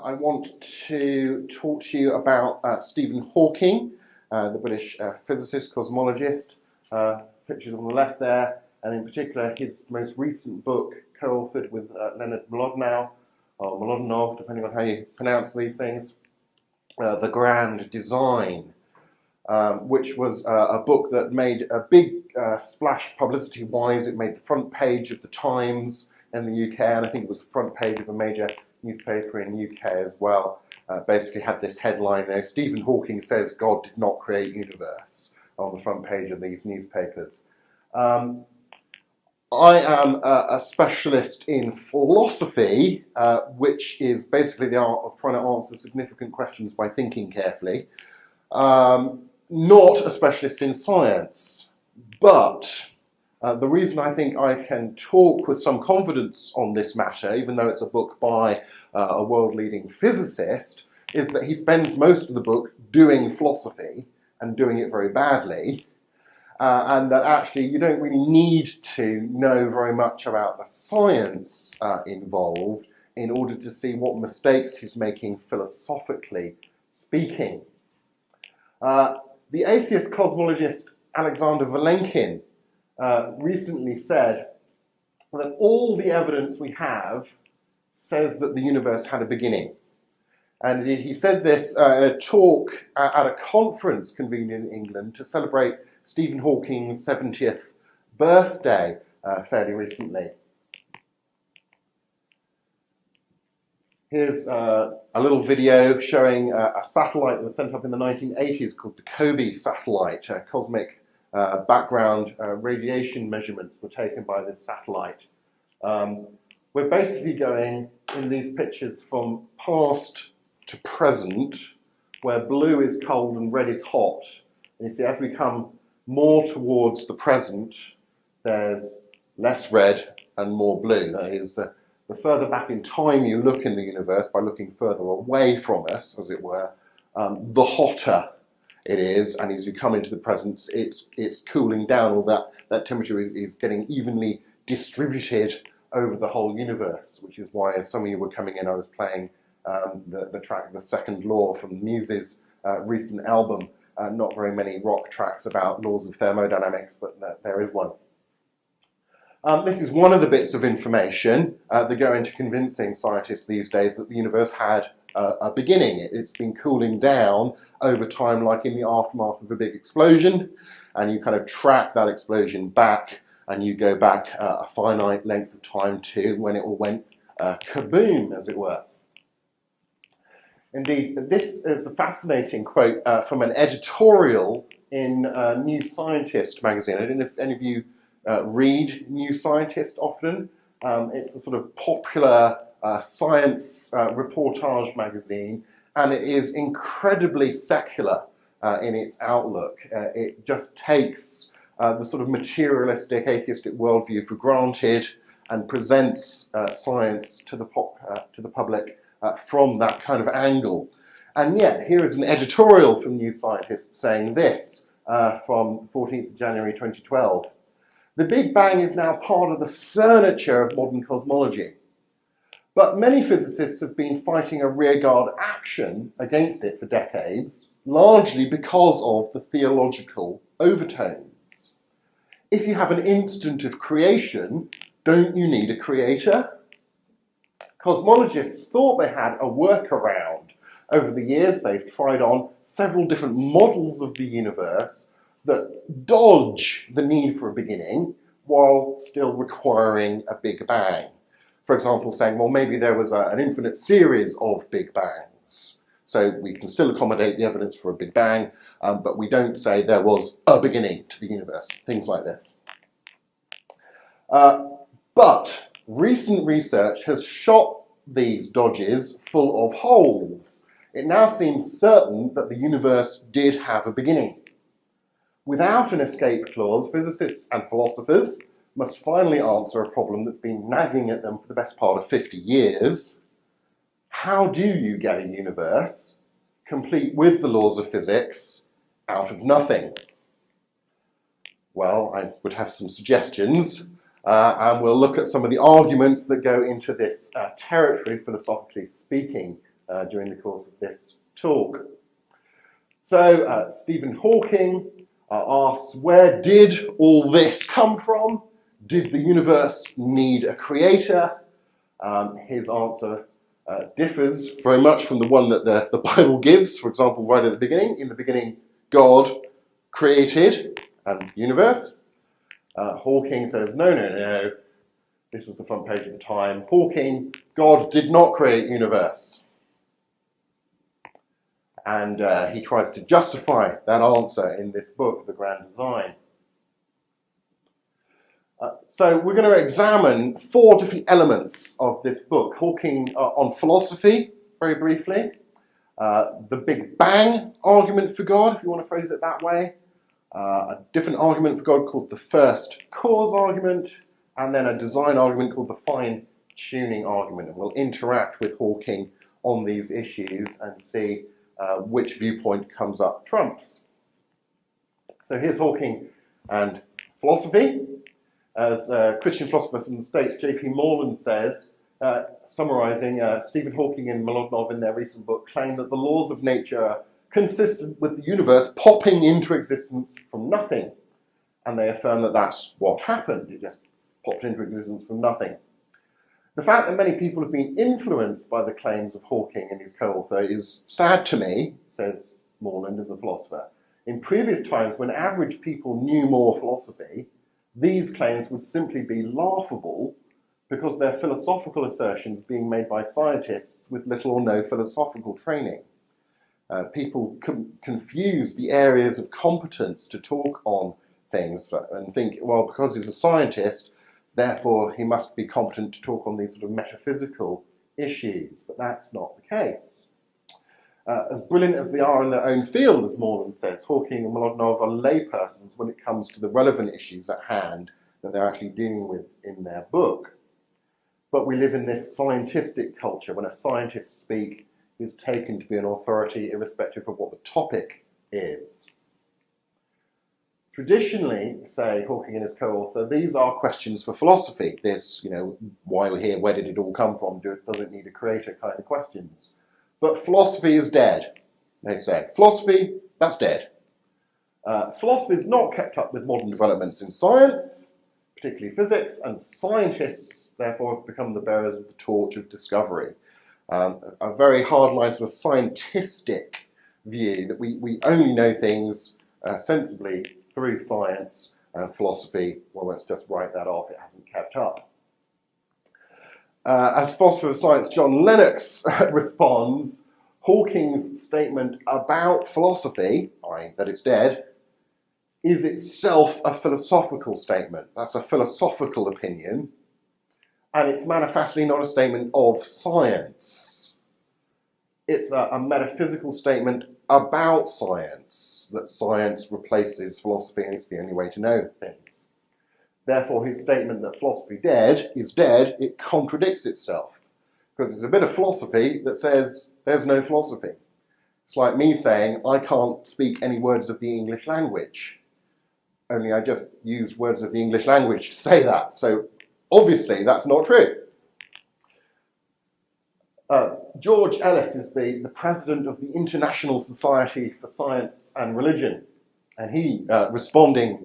I want to talk to you about Stephen Hawking, the British physicist, cosmologist, pictured on the left there, and in particular his most recent book, co-authored with Leonard Mlodinow, or Mlodinow, depending on how you pronounce these things, The Grand Design, which was a book that made a big splash publicity-wise. It made the front page of the Times in the UK, and I think it was the front page of a major newspaper in the UK as well. Basically had this headline, Stephen Hawking says God did not create universe, on the front page of these newspapers. I am a specialist in philosophy, which is basically the art of trying to answer significant questions by thinking carefully. Not a specialist in science, but the reason I think I can talk with some confidence on this matter, even though it's a book by a world-leading physicist, is that he spends most of the book doing philosophy and doing it very badly, and that actually you don't really need to know very much about the science involved in order to see what mistakes he's making philosophically speaking. The atheist cosmologist Alexander Vilenkin recently said that all the evidence we have says that the universe had a beginning. And he said this at a talk at a conference convened in England to celebrate Stephen Hawking's 70th birthday fairly recently. Here's a little video showing a satellite that was sent up in the 1980s called the COBE satellite. Cosmic background radiation measurements were taken by this satellite. We're basically going in these pictures from past to present, where blue is cold and red is hot. And you see, as we come more towards the present, there's less red and more blue. That is, the further back in time you look in the universe, by looking further away from us, as it were, the hotter it is. And as you come into the present, it's cooling down, or that temperature is getting evenly distributed over the whole universe, which is why, as some of you were coming in, I was playing the track The Second Law from Muse's recent album. Not very many rock tracks about laws of thermodynamics, but there is one. This is one of the bits of information that go into convincing scientists these days that the universe had a beginning. It's been cooling down over time, like in the aftermath of a big explosion, and you kind of track that explosion back, and you go back a finite length of time to when it all went kaboom, as it were. Indeed, this is a fascinating quote from an editorial in New Scientist magazine. I don't know if any of you read New Scientist often. It's a sort of popular science reportage magazine, and it is incredibly secular in its outlook. It just takes the sort of materialistic, atheistic worldview for granted and presents science to the public from that kind of angle. And yet, here is an editorial from New Scientist saying this from 14th of January 2012. The Big Bang is now part of the furniture of modern cosmology, but many physicists have been fighting a rearguard action against it for decades, largely because of the theological overtones. If you have an instant of creation, don't you need a creator? Cosmologists thought they had a workaround. Over the years, they've tried on several different models of the universe that dodge the need for a beginning while still requiring a Big Bang. For example, saying, well, maybe there was an infinite series of Big Bangs. So we can still accommodate the evidence for a Big Bang, but we don't say there was a beginning to the universe. Things like this. But recent research has shot these dodges full of holes. It now seems certain that the universe did have a beginning. Without an escape clause, physicists and philosophers must finally answer a problem that's been nagging at them for the best part of 50 years. How do you get a universe, complete with the laws of physics, out of nothing? Well, I would have some suggestions, and we'll look at some of the arguments that go into this territory, philosophically speaking, during the course of this talk. So Stephen Hawking asks, where did all this come from? Did the universe need a creator? His answer differs very much from the one that the Bible gives. For example, right at the beginning, in the beginning, God created the universe. Hawking says, no. This was the front page at the time. Hawking, God did not create universe. And he tries to justify that answer in this book, The Grand Design. So we're going to examine 4 different elements of this book. Hawking on philosophy, very briefly. The Big Bang argument for God, if you want to phrase it that way. A different argument for God called the first cause argument. And then a design argument called the fine-tuning argument. And we'll interact with Hawking on these issues and see which viewpoint comes up trumps. So here's Hawking and philosophy. As a Christian philosopher from the States, J.P. Moreland says, summarising, Stephen Hawking and Molodnov in their recent book claim that the laws of nature are consistent with the universe popping into existence from nothing. And they affirm that that's what happened. It just popped into existence from nothing. The fact that many people have been influenced by the claims of Hawking and his co-author is sad to me, says Moreland as a philosopher. In previous times, when average people knew more philosophy, these claims would simply be laughable because they're philosophical assertions being made by scientists with little or no philosophical training. People confuse the areas of competence to talk on things and think, well, because he's a scientist, therefore he must be competent to talk on these sort of metaphysical issues, but that's not the case. As brilliant as they are in their own field, as Moreland says, Hawking and Molodnov are laypersons when it comes to the relevant issues at hand that they're actually dealing with in their book. But we live in this scientistic culture. When a scientist speaks, he is taken to be an authority irrespective of what the topic is. Traditionally, say Hawking and his co-author, these are questions for philosophy. This, why we're here, where did it all come from, does it need a creator kind of questions. But philosophy is dead, they say. Philosophy, that's dead. Philosophy is not kept up with modern developments in science, particularly physics, and scientists, therefore, have become the bearers of the torch of discovery. A very hard-line sort of scientistic view that we only know things sensibly through science and philosophy. Well, let's just write that off, it hasn't kept up. As philosopher of science John Lennox responds, Hawking's statement about philosophy, i.e. that it's dead, is itself a philosophical statement. That's a philosophical opinion, and it's manifestly not a statement of science. It's a metaphysical statement about science, that science replaces philosophy and it's the only way to know things. Therefore, his statement that philosophy is dead, it contradicts itself. Because it's a bit of philosophy that says there's no philosophy. It's like me saying I can't speak any words of the English language. Only I just used words of the English language to say that. So obviously that's not true. George Ellis is the president of the International Society for Science and Religion. And he, responding,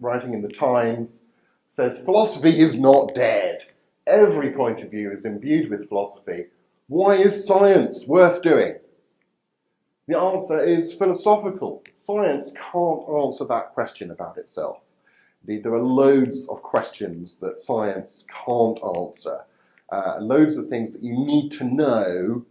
writing in the Times, says, philosophy is not dead. Every point of view is imbued with philosophy. Why is science worth doing? The answer is philosophical. Science can't answer that question about itself. Indeed, there are loads of questions that science can't answer. Loads of things that you need to know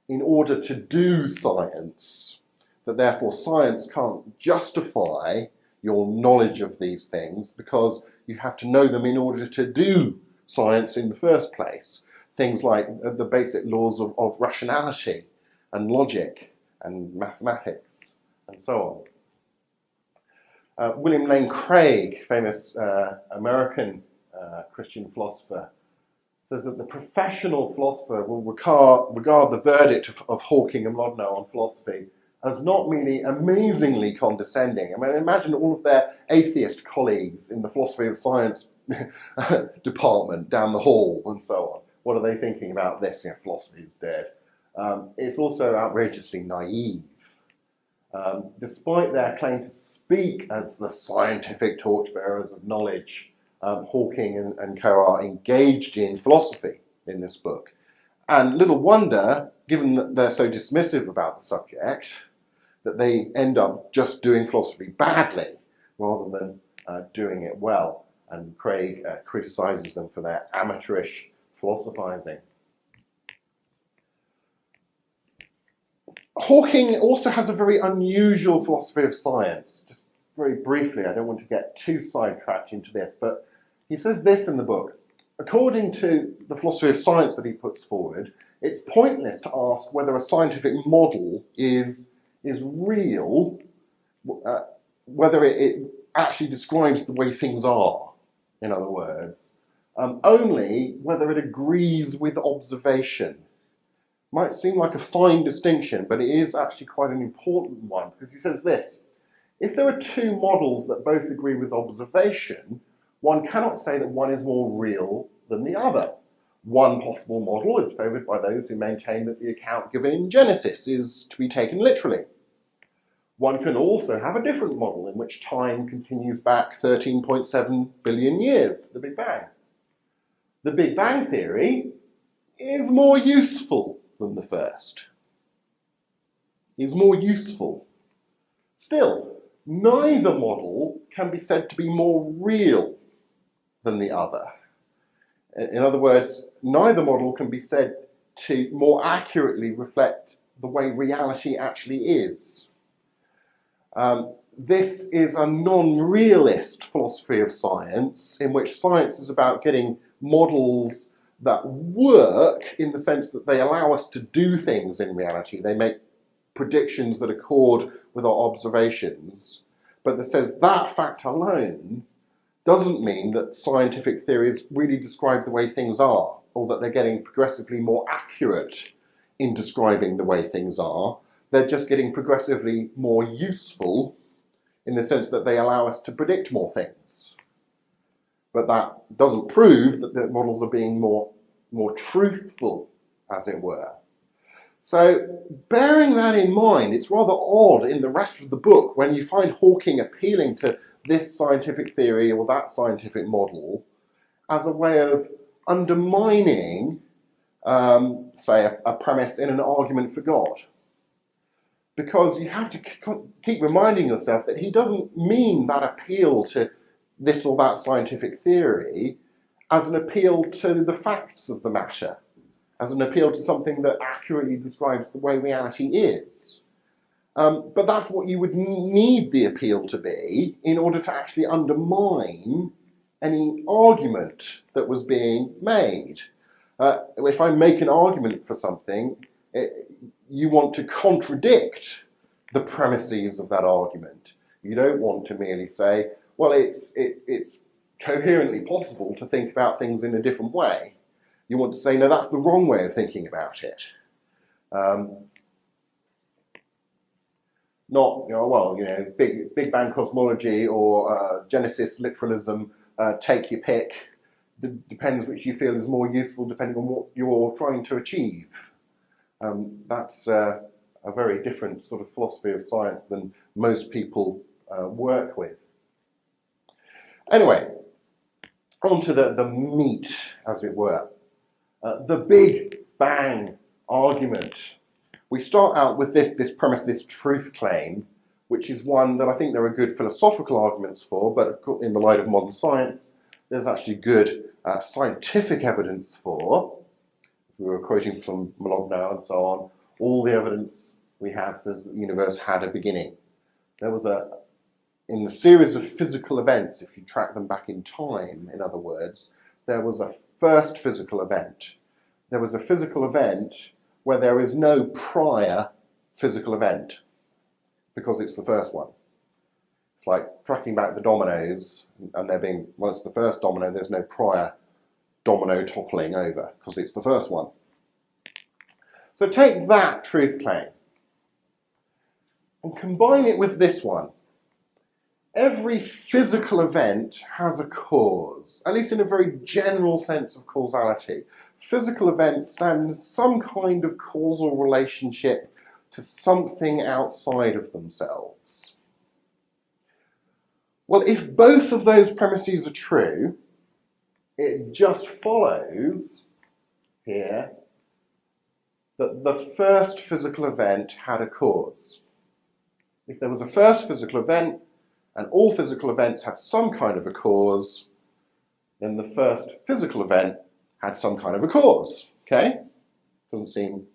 in order to do science. That therefore science can't justify your knowledge of these things because you have to know them in order to do science in the first place. Things like the basic laws of rationality and logic and mathematics and so on. William Lane Craig, famous American Christian philosopher, says that the professional philosopher will regard the verdict of Hawking and Molodnov on philosophy as not merely amazingly condescending. I mean, imagine all of their atheist colleagues in the philosophy of science department down the hall and so on. What are they thinking about this? Philosophy is dead. It's also outrageously naive. Despite their claim to speak as the scientific torchbearers of knowledge, Hawking and co are engaged in philosophy in this book. And little wonder, given that they're so dismissive about the subject, that they end up just doing philosophy badly rather than doing it well. And Craig criticises them for their amateurish philosophising. Hawking also has a very unusual philosophy of science. Just very briefly, I don't want to get too sidetracked into this, but he says this in the book. According to the philosophy of science that he puts forward, it's pointless to ask whether a scientific model is real, whether it actually describes the way things are, in other words, only whether it agrees with observation. Might seem like a fine distinction, but it is actually quite an important one, because he says this: if there are two models that both agree with observation, one cannot say that one is more real than the other. One possible model is favoured by those who maintain that the account given in Genesis is to be taken literally. One can also have a different model in which time continues back 13.7 billion years to the Big Bang. The Big Bang theory is more useful than the first. Is more useful. Still, neither model can be said to be more real than the other. In other words, neither model can be said to more accurately reflect the way reality actually is. This is a non-realist philosophy of science, in which science is about getting models that work in the sense that they allow us to do things in reality. They make predictions that accord with our observations, but that says that fact alone doesn't mean that scientific theories really describe the way things are, or that they're getting progressively more accurate in describing the way things are. They're just getting progressively more useful in the sense that they allow us to predict more things. But that doesn't prove that the models are being more truthful, as it were. So, bearing that in mind, it's rather odd in the rest of the book when you find Hawking appealing to this scientific theory or that scientific model as a way of undermining, say, a premise in an argument for God. Because you have to keep reminding yourself that he doesn't mean that appeal to this or that scientific theory as an appeal to the facts of the matter, as an appeal to something that accurately describes the way reality is. But that's what you would need the appeal to be in order to actually undermine any argument that was being made. If I make an argument for something, you want to contradict the premises of that argument. You don't want to merely say, well, it's coherently possible to think about things in a different way. You want to say, no, that's the wrong way of thinking about it. Not, Big Bang cosmology or Genesis literalism, take your pick. Depends which you feel is more useful depending on what you're trying to achieve. That's a very different sort of philosophy of science than most people work with. Anyway, on to the meat, as it were. The Big Bang argument. We start out with this premise, this truth claim, which is one that I think there are good philosophical arguments for, but in the light of modern science, there's actually good scientific evidence for. We were quoting from Molognow and so on. All the evidence we have says that the universe had a beginning. There was in the series of physical events, if you track them back in time, in other words, there was a first physical event. There was a physical event where there is no prior physical event, because it's the first one. It's like tracking back the dominoes, and there being, well, it's the first domino, there's no prior domino toppling over, because it's the first one. So take that truth claim, and combine it with this one. Every physical event has a cause, at least in a very general sense of causality. physical events stand in some kind of causal relationship to something outside of themselves? Well, if both of those premises are true, it just follows here that the first physical event had a cause. If there was a first physical event, and all physical events have some kind of a cause, then the first physical event had some kind of a cause. Okay? Doesn't seem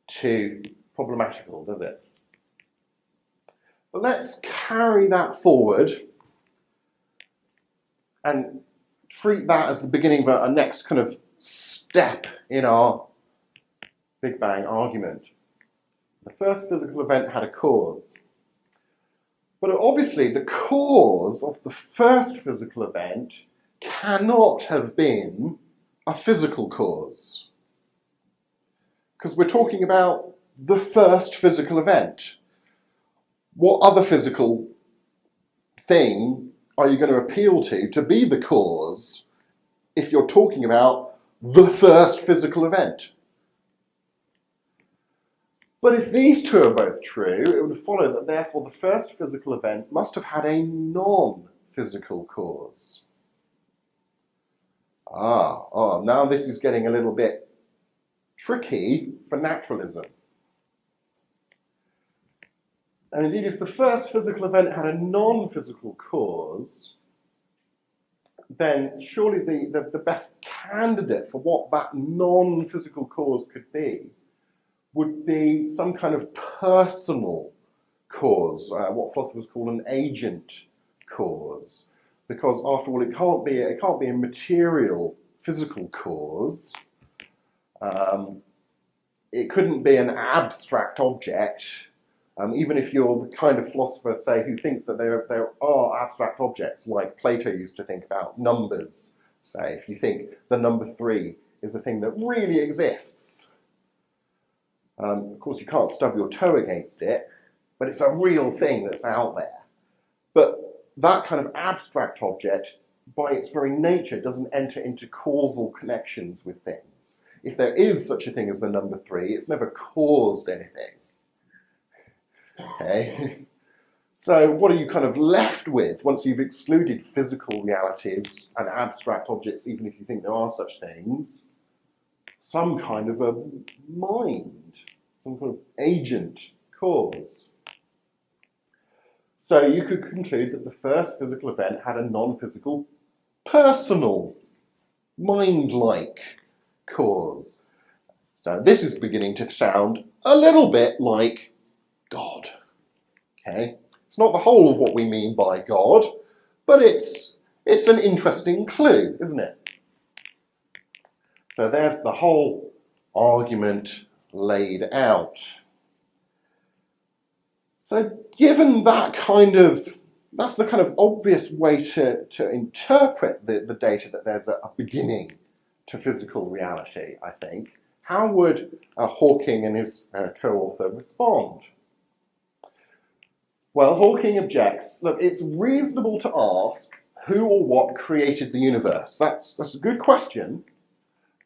too problematical, does it? But let's carry that forward and treat that as the beginning of a next kind of step in our Big Bang argument. The first physical event had a cause. But obviously the cause of the first physical event cannot have been a physical cause. Because we're talking about the first physical event. What other physical thing are you going to appeal to be the cause if you're talking about the first physical event? But if these two are both true, it would follow that therefore the first physical event must have had a non-physical cause. Now this is getting a little bit tricky for naturalism. And indeed, if the first physical event had a non-physical cause, then surely the best candidate for what that non-physical cause could be would be some kind of personal cause, what philosophers call an agent cause. Because after all, it can't be a material, physical cause. It couldn't be an abstract object. Even if you're the kind of philosopher, say, who thinks that there are abstract objects, like Plato used to think about numbers, say, if you think the number 3 is a thing that really exists. Of course, you can't stub your toe against it, but it's a real thing that's out there. But that kind of abstract object, by its very nature, doesn't enter into causal connections with things. If there is such a thing as the number 3, it's never caused anything. Okay? So what are you kind of left with once you've excluded physical realities and abstract objects, even if you think there are such things? Some kind of a mind, some kind of agent cause. So you could conclude that the first physical event had a non-physical, personal, mind-like cause. So this is beginning to sound a little bit like God. Okay? It's not the whole of what we mean by God, but it's an interesting clue, isn't it? So there's the whole argument laid out. So given that's the kind of obvious way to interpret the data that there's a beginning to physical reality, I think, how would Hawking and his co-author respond? Well, Hawking objects, look, it's reasonable to ask who or what created the universe. That's a good question,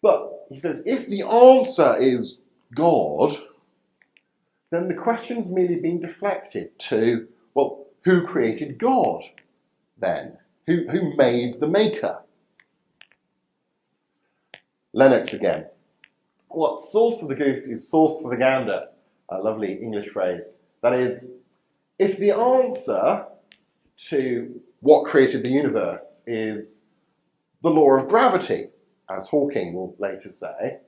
but he says if the answer is God, then the question's merely been deflected to, well, who created God then? Who made the maker? Lennox again. Well, sauce for the goose is sauce for the gander. A lovely English phrase. That is, if the answer to what created the universe is the law of gravity, as Hawking will later say,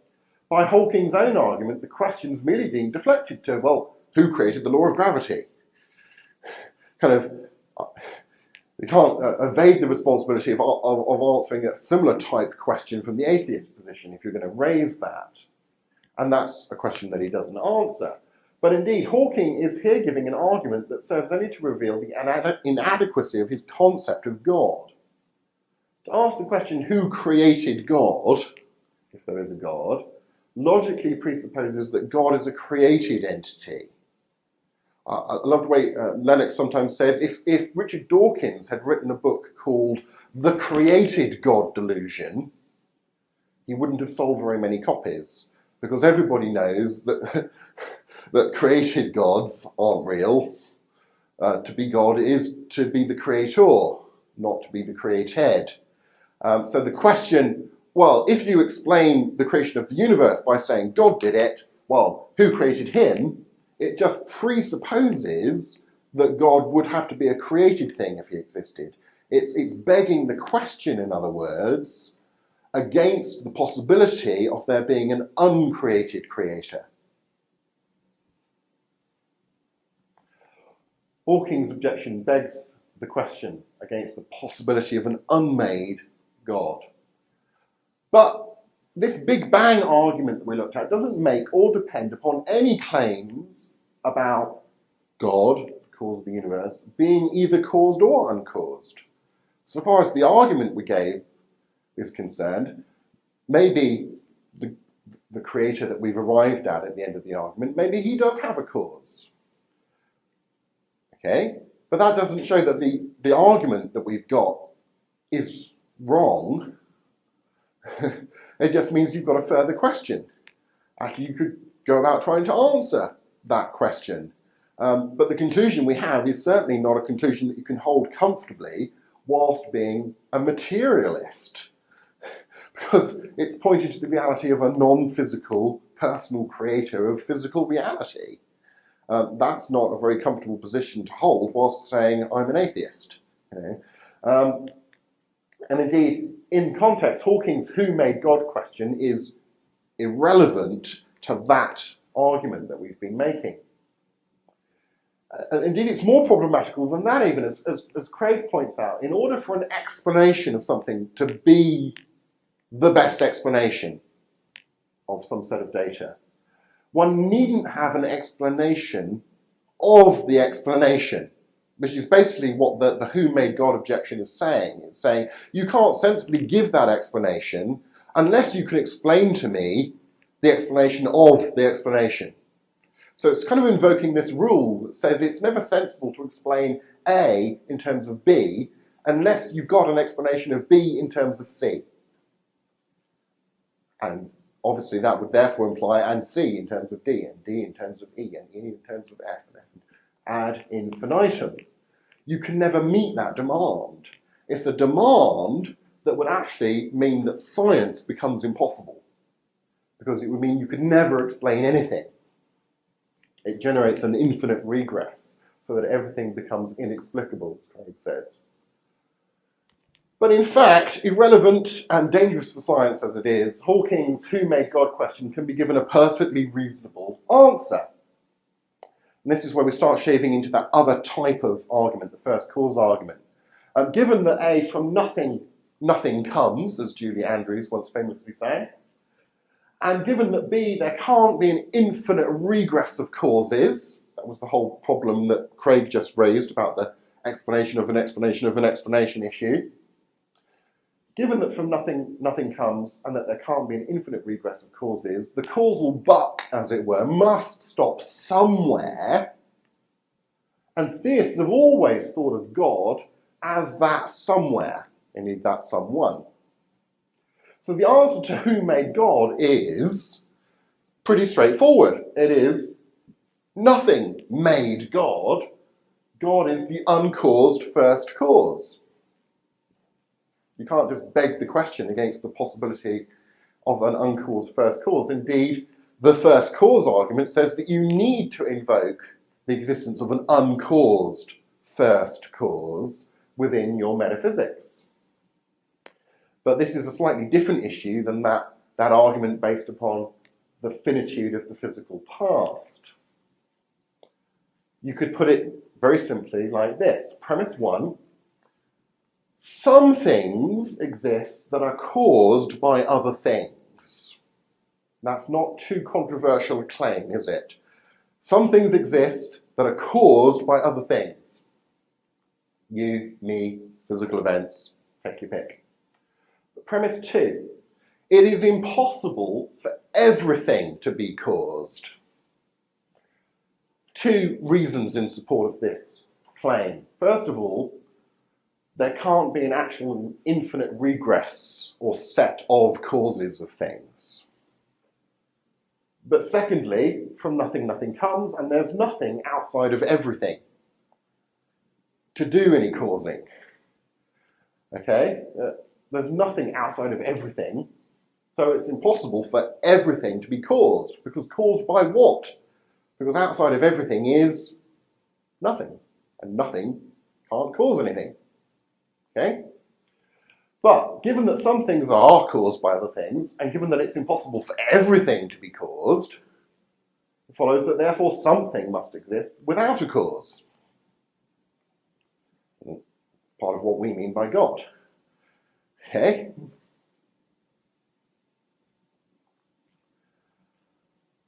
by Hawking's own argument, the question's merely being deflected to, well, who created the law of gravity? You can't evade the responsibility of answering a similar type question from the atheist position if you're going to raise that. And that's a question that he doesn't answer. But indeed, Hawking is here giving an argument that serves only to reveal the inadequacy of his concept of God. To ask the question, who created God, if there is a God, logically presupposes that God is a created entity. I love the way Lennox sometimes says, if Richard Dawkins had written a book called The Created God Delusion, he wouldn't have sold very many copies, because everybody knows that, that created gods aren't real. To be God is to be the creator, not to be the created. So the question, well, if you explain the creation of the universe by saying God did it, well, who created him? It just presupposes that God would have to be a created thing if he existed. It's begging the question, in other words, against the possibility of there being an uncreated creator. Hawking's objection begs the question against the possibility of an unmade God. But this Big Bang argument that we looked at doesn't make or depend upon any claims about God, the cause of the universe, being either caused or uncaused. So far as the argument we gave is concerned, maybe the creator that we've arrived at the end of the argument, maybe he does have a cause. Okay? But that doesn't show that the argument that we've got is wrong. It just means you've got a further question. Actually, you could go about trying to answer that question. But the conclusion we have is certainly not a conclusion that you can hold comfortably whilst being a materialist. Because it's pointed to the reality of a non-physical, personal creator of physical reality. That's not a very comfortable position to hold whilst saying I'm an atheist. You know? And indeed, in context, Hawking's who made God question is irrelevant to that argument that we've been making. And indeed, it's more problematical than that even, as Craig points out. In order for an explanation of something to be the best explanation of some set of data, one needn't have an explanation of the explanation, which is basically what the who made God objection is saying. It's saying you can't sensibly give that explanation unless you can explain to me the explanation of the explanation. So it's kind of invoking this rule that says it's never sensible to explain A in terms of B unless you've got an explanation of B in terms of C. And obviously that would therefore imply and C in terms of D, and D in terms of E, and E in terms of F, and F ad infinitum. You can never meet that demand. It's a demand that would actually mean that science becomes impossible, because it would mean you could never explain anything. It generates an infinite regress so that everything becomes inexplicable, as Craig says. But in fact, irrelevant and dangerous for science as it is, Hawking's who made God question can be given a perfectly reasonable answer. And this is where we start shaving into that other type of argument, the first cause argument. Given that A, from nothing, nothing comes, as Julie Andrews once famously sang, and given that B, there can't be an infinite regress of causes, that was the whole problem that Craig just raised about the explanation of an explanation of an explanation issue. Given that from nothing, nothing comes, and that there can't be an infinite regress of causes, the causal buck, as it were, must stop somewhere. And theists have always thought of God as that somewhere, indeed that someone. So the answer to who made God is pretty straightforward. It is nothing made God. God is the uncaused first cause. You can't just beg the question against the possibility of an uncaused first cause. Indeed, the first cause argument says that you need to invoke the existence of an uncaused first cause within your metaphysics. But this is a slightly different issue than that argument based upon the finitude of the physical past. You could put it very simply like this. Premise one, some things exist that are caused by other things. That's not too controversial a claim, is it? Some things exist that are caused by other things. You, me, physical events, take your pick. Premise two, it is impossible for everything to be caused. Two reasons in support of this claim. First of all, there can't be an actual infinite regress or set of causes of things. But secondly, from nothing, nothing comes, and there's nothing outside of everything to do any causing. Okay? There's nothing outside of everything, so it's impossible for everything to be caused, because caused by what? Because outside of everything is nothing, and nothing can't cause anything. Okay? But given that some things are caused by other things, and given that it's impossible for everything to be caused, it follows that therefore something must exist without a cause. Part of what we mean by God. Okay?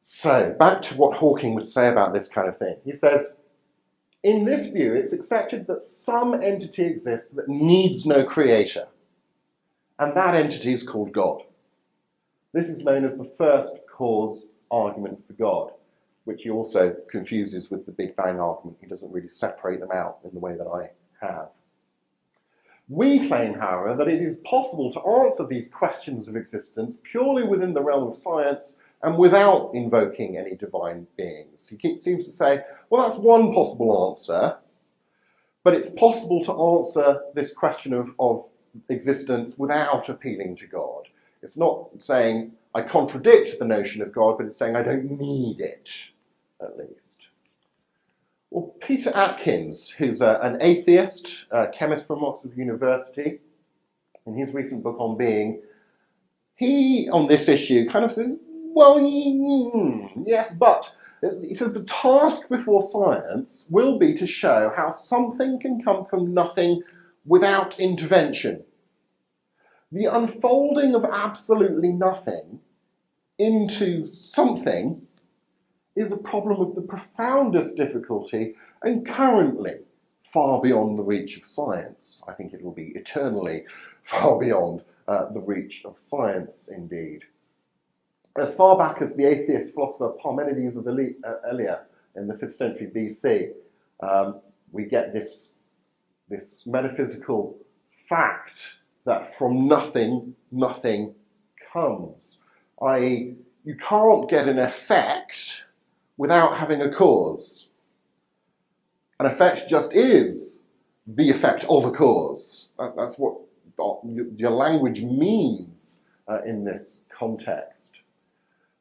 So, back to what Hawking would say about this kind of thing. He says, in this view, it's accepted that some entity exists that needs no creator, and that entity is called God. This is known as the first cause argument for God, which he also confuses with the Big Bang argument. He doesn't really separate them out in the way that I have. We claim, however, that it is possible to answer these questions of existence purely within the realm of science and without invoking any divine beings. He seems to say, well, that's one possible answer, but it's possible to answer this question of existence without appealing to God. It's not saying I contradict the notion of God, but it's saying I don't need it, at least. Well, Peter Atkins, who's an atheist, chemist from Oxford University, in his recent book on being, he, on this issue, kind of says, well, yes, but he says the task before science will be to show how something can come from nothing without intervention. The unfolding of absolutely nothing into something is a problem of the profoundest difficulty and currently far beyond the reach of science. I think it will be eternally far beyond the reach of science indeed. As far back as the atheist philosopher Parmenides of Elea in the 5th century BC, we get this metaphysical fact that from nothing, nothing comes. I.e., you can't get an effect without having a cause. An effect just is the effect of a cause. That's what your language means in this context.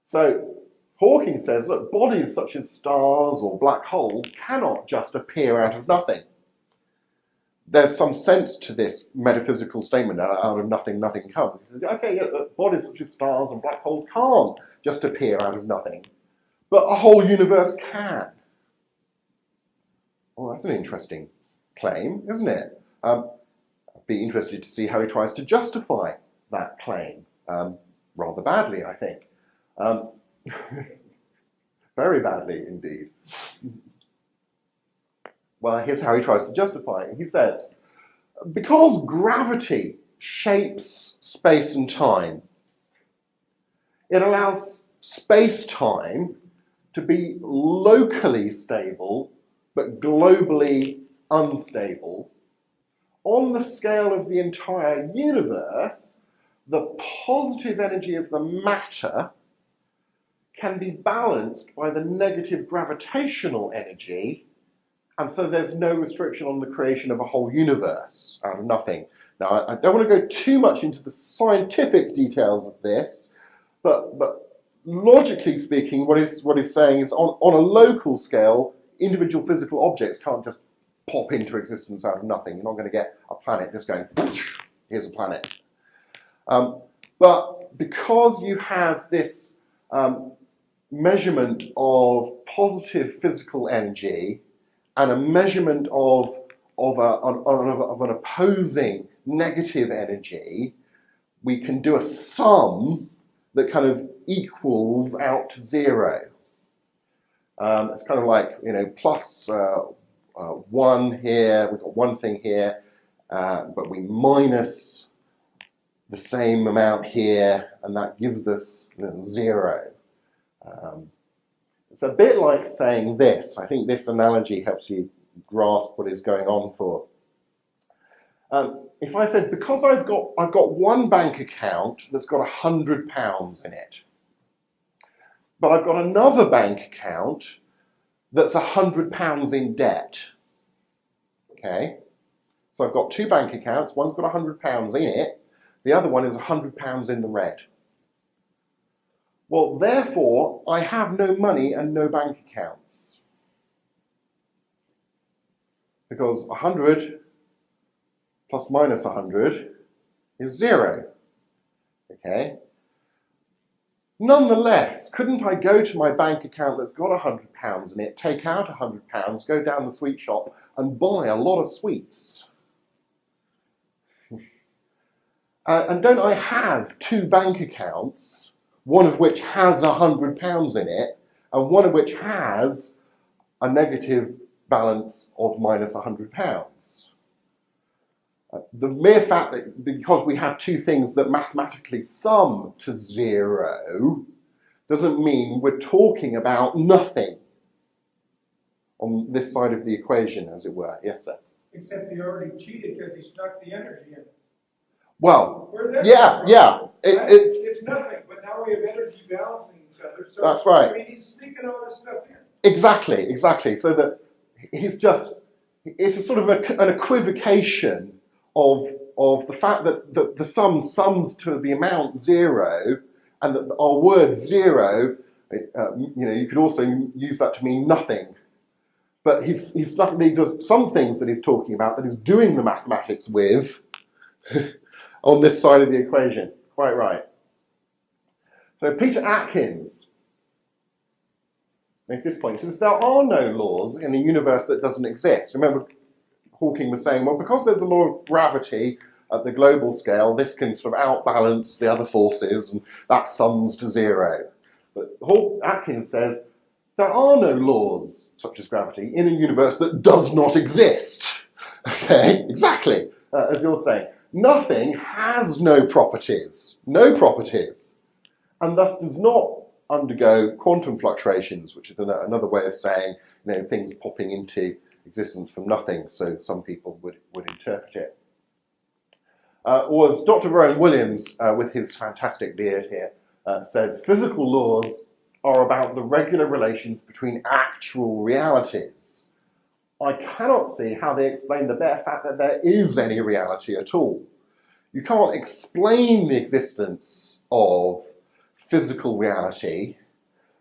So Hawking says, look, bodies such as stars or black holes cannot just appear out of nothing. There's some sense to this metaphysical statement that out of nothing, nothing comes. He says, okay, yeah, bodies such as stars and black holes can't just appear out of nothing, but a whole universe can. Well, that's an interesting claim, isn't it? I'd be interested to see how he tries to justify that claim. Rather badly, I think. Very badly indeed. Well, here's how he tries to justify it. He says, because gravity shapes space and time, it allows space-time to be locally stable but globally unstable. On the scale of the entire universe, the positive energy of the matter can be balanced by the negative gravitational energy, and so there's no restriction on the creation of a whole universe out of nothing. Now, I don't want to go too much into the scientific details of this, but logically speaking, what he's saying is on a local scale, individual physical objects can't just pop into existence out of nothing. You're not going to get a planet just going, here's a planet. But because you have this measurement of positive physical energy and a measurement of an opposing negative energy, we can do a sum that kind of equals out to zero. It's kind of like, plus 1 here, we've got one thing here, but we minus the same amount here, and that gives us 0. It's a bit like saying this. I think this analogy helps you grasp what is going on for. If I said, because I've got one bank account that's got £100 in it, but I've got another bank account that's £100 in debt. Okay, so I've got two bank accounts. One's got £100 in it. The other one is £100 in the red. Well, therefore, I have no money and no bank accounts. Because 100 plus minus 100 is 0. Okay? Nonetheless, couldn't I go to my bank account that's got £100 in it, take out £100, go down the sweet shop and buy a lot of sweets? And don't I have two bank accounts, one of which has £100 in it, and one of which has a negative balance of minus £100? The mere fact that because we have two things that mathematically sum to 0 doesn't mean we're talking about nothing on this side of the equation, as it were. Yes, sir? Except he already cheated because he snuck the energy in. Well, yeah. It's nothing, but now we have energy balancing each other. So, that's right. I mean, he's sneaking all this stuff in. Exactly. So that it's a sort of an equivocation of the fact that the sum sums to the amount 0, and that our word 0, you could also use that to mean nothing. But these are some things that he's talking about that he's doing the mathematics with on this side of the equation. Quite right. So Peter Atkins makes this point. He says, there are no laws in a universe that doesn't exist. Remember, Hawking was saying, well, because there's a law of gravity at the global scale, this can sort of outbalance the other forces, and that sums to 0. But Atkins says, there are no laws, such as gravity, in a universe that does not exist. Okay, exactly, as you're saying. Nothing has no properties, and thus does not undergo quantum fluctuations, which is another way of saying, things popping into existence from nothing, so some people would interpret it. Or as Dr. Rowan Williams, with his fantastic beard here, says, physical laws are about the regular relations between actual realities. I cannot see how they explain the bare fact that there is any reality at all. You can't explain the existence of physical reality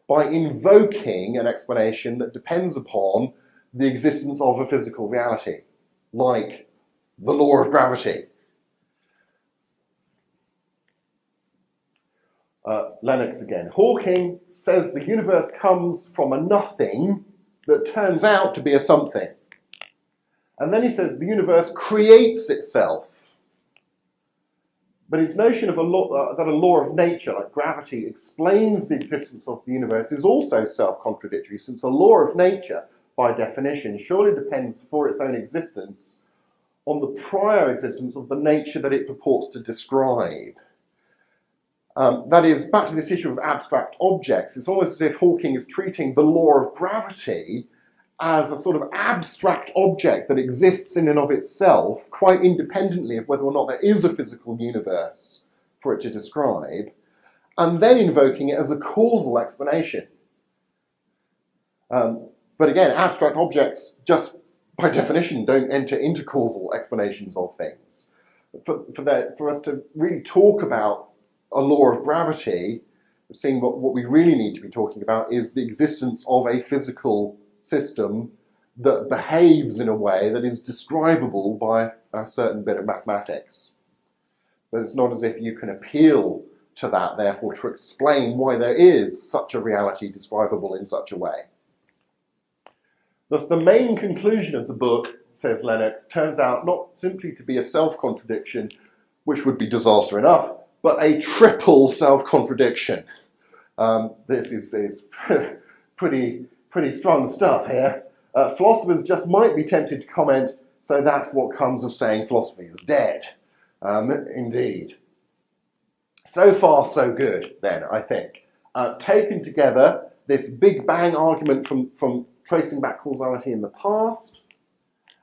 by invoking an explanation that depends upon the existence of a physical reality, like the law of gravity. Lennox again. Hawking says the universe comes from a nothing that turns out to be a something. And then he says the universe creates itself. But his notion of that a law of nature, like gravity, explains the existence of the universe is also self-contradictory, since a law of nature, by definition, surely depends for its own existence on the prior existence of the nature that it purports to describe. That is, back to this issue of abstract objects, it's almost as if Hawking is treating the law of gravity as a sort of abstract object that exists in and of itself, quite independently of whether or not there is a physical universe for it to describe, and then invoking it as a causal explanation. But again, abstract objects, just by definition, don't enter into causal explanations of things. For us to really talk about a law of gravity, seeing what we really need to be talking about is the existence of a physical system that behaves in a way that is describable by a certain bit of mathematics. But it's not as if you can appeal to that, therefore, to explain why there is such a reality describable in such a way. Thus, the main conclusion of the book, says Lennox, turns out not simply to be a self-contradiction, which would be disaster enough, but a triple self-contradiction. This is pretty strong stuff here. Philosophers just might be tempted to comment, so that's what comes of saying philosophy is dead. Indeed. So far, so good, then, I think. Taken together, this Big Bang argument from tracing back causality in the past,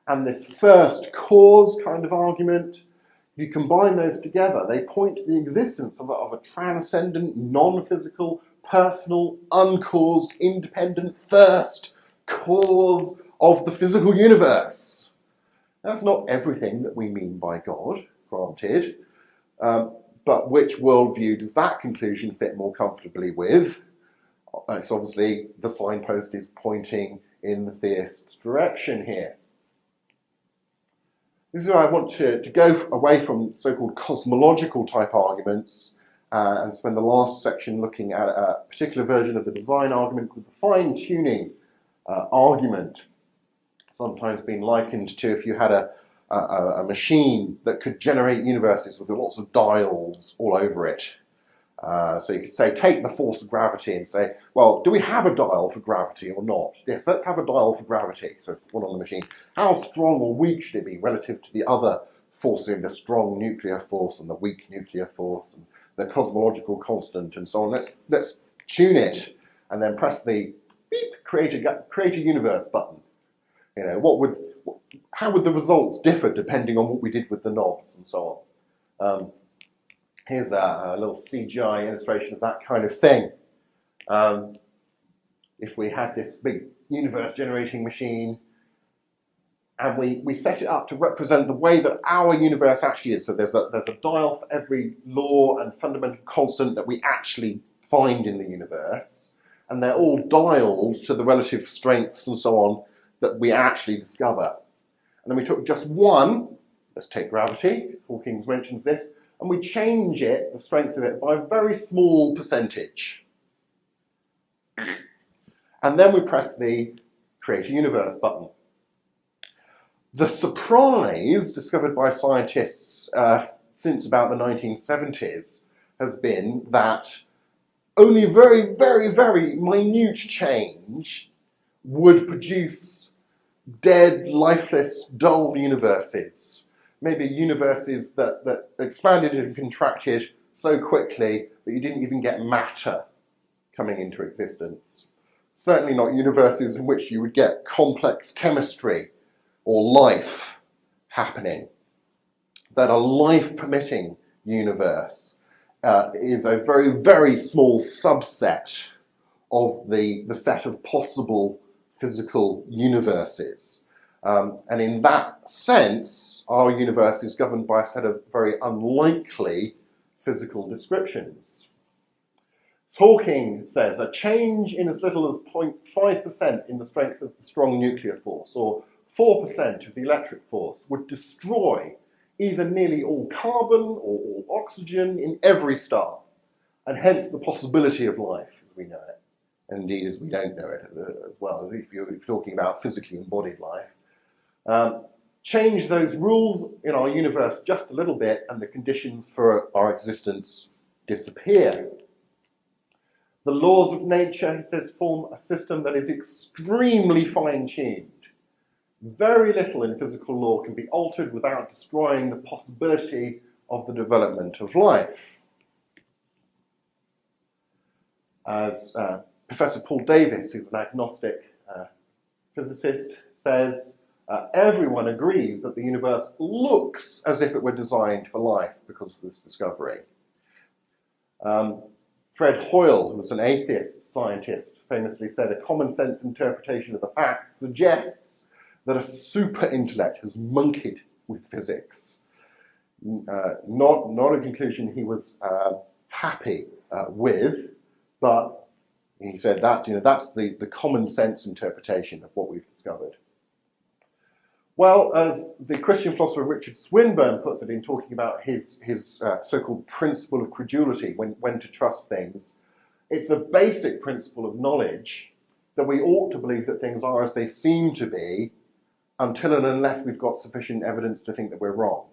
and this first cause kind of argument, if you combine those together, they point to the existence of a transcendent, non-physical, personal, uncaused, independent, first cause of the physical universe. That's not everything that we mean by God, granted, but which worldview does that conclusion fit more comfortably with? It's obviously the signpost is pointing in the theist's direction here. This is where I want to go away from so-called cosmological type arguments and spend the last section looking at a particular version of the design argument called the fine-tuning argument. Sometimes been likened to if you had a machine that could generate universes with lots of dials all over it. So you could say, take the force of gravity and say, well, do we have a dial for gravity or not? Yes, let's have a dial for gravity, so one on the machine. How strong or weak should it be relative to the other forcing, the strong nuclear force and the weak nuclear force and the cosmological constant and so on? Let's tune it and then press the beep, create a universe button. You know, how would the results differ depending on what we did with the knobs and so on? Here's a little CGI illustration of that kind of thing. If we had this big universe generating machine and we set it up to represent the way that our universe actually is, so there's a dial for every law and fundamental constant that we actually find in the universe, and they're all dialed to the relative strengths and so on that we actually discover. And then we took just one, let's take gravity, Hawking mentions this, and we change it, the strength of it, by a very small percentage. And then we press the Create a Universe button. The surprise discovered by scientists since about the 1970s has been that only a very, very, very minute change would produce dead, lifeless, dull universes. Maybe universes that expanded and contracted so quickly that you didn't even get matter coming into existence. Certainly not universes in which you would get complex chemistry or life happening. That a life-permitting universe is a very, very small subset of the set of possible physical universes. And in that sense, our universe is governed by a set of very unlikely physical descriptions. Hawking says a change in as little as 0.5% in the strength of the strong nuclear force, or 4% of the electric force, would destroy either nearly all carbon or all oxygen in every star, and hence the possibility of life as we know it. And indeed, as we don't know it as well, if you're talking about physically embodied life. Change those rules in our universe just a little bit and the conditions for our existence disappear. The laws of nature, he says, form a system that is extremely fine-tuned. Very little in physical law can be altered without destroying the possibility of the development of life. As Professor Paul Davies, who's an agnostic physicist, says, everyone agrees that the universe looks as if it were designed for life because of this discovery. Fred Hoyle, who was an atheist scientist, famously said, a common sense interpretation of the facts suggests that a super intellect has monkeyed with physics. Not a conclusion he was happy with, but he said that that's the common sense interpretation of what we've discovered. Well, as the Christian philosopher Richard Swinburne puts it in talking about his so-called principle of credulity, when to trust things, it's a basic principle of knowledge that we ought to believe that things are as they seem to be until and unless we've got sufficient evidence to think that we're wrong.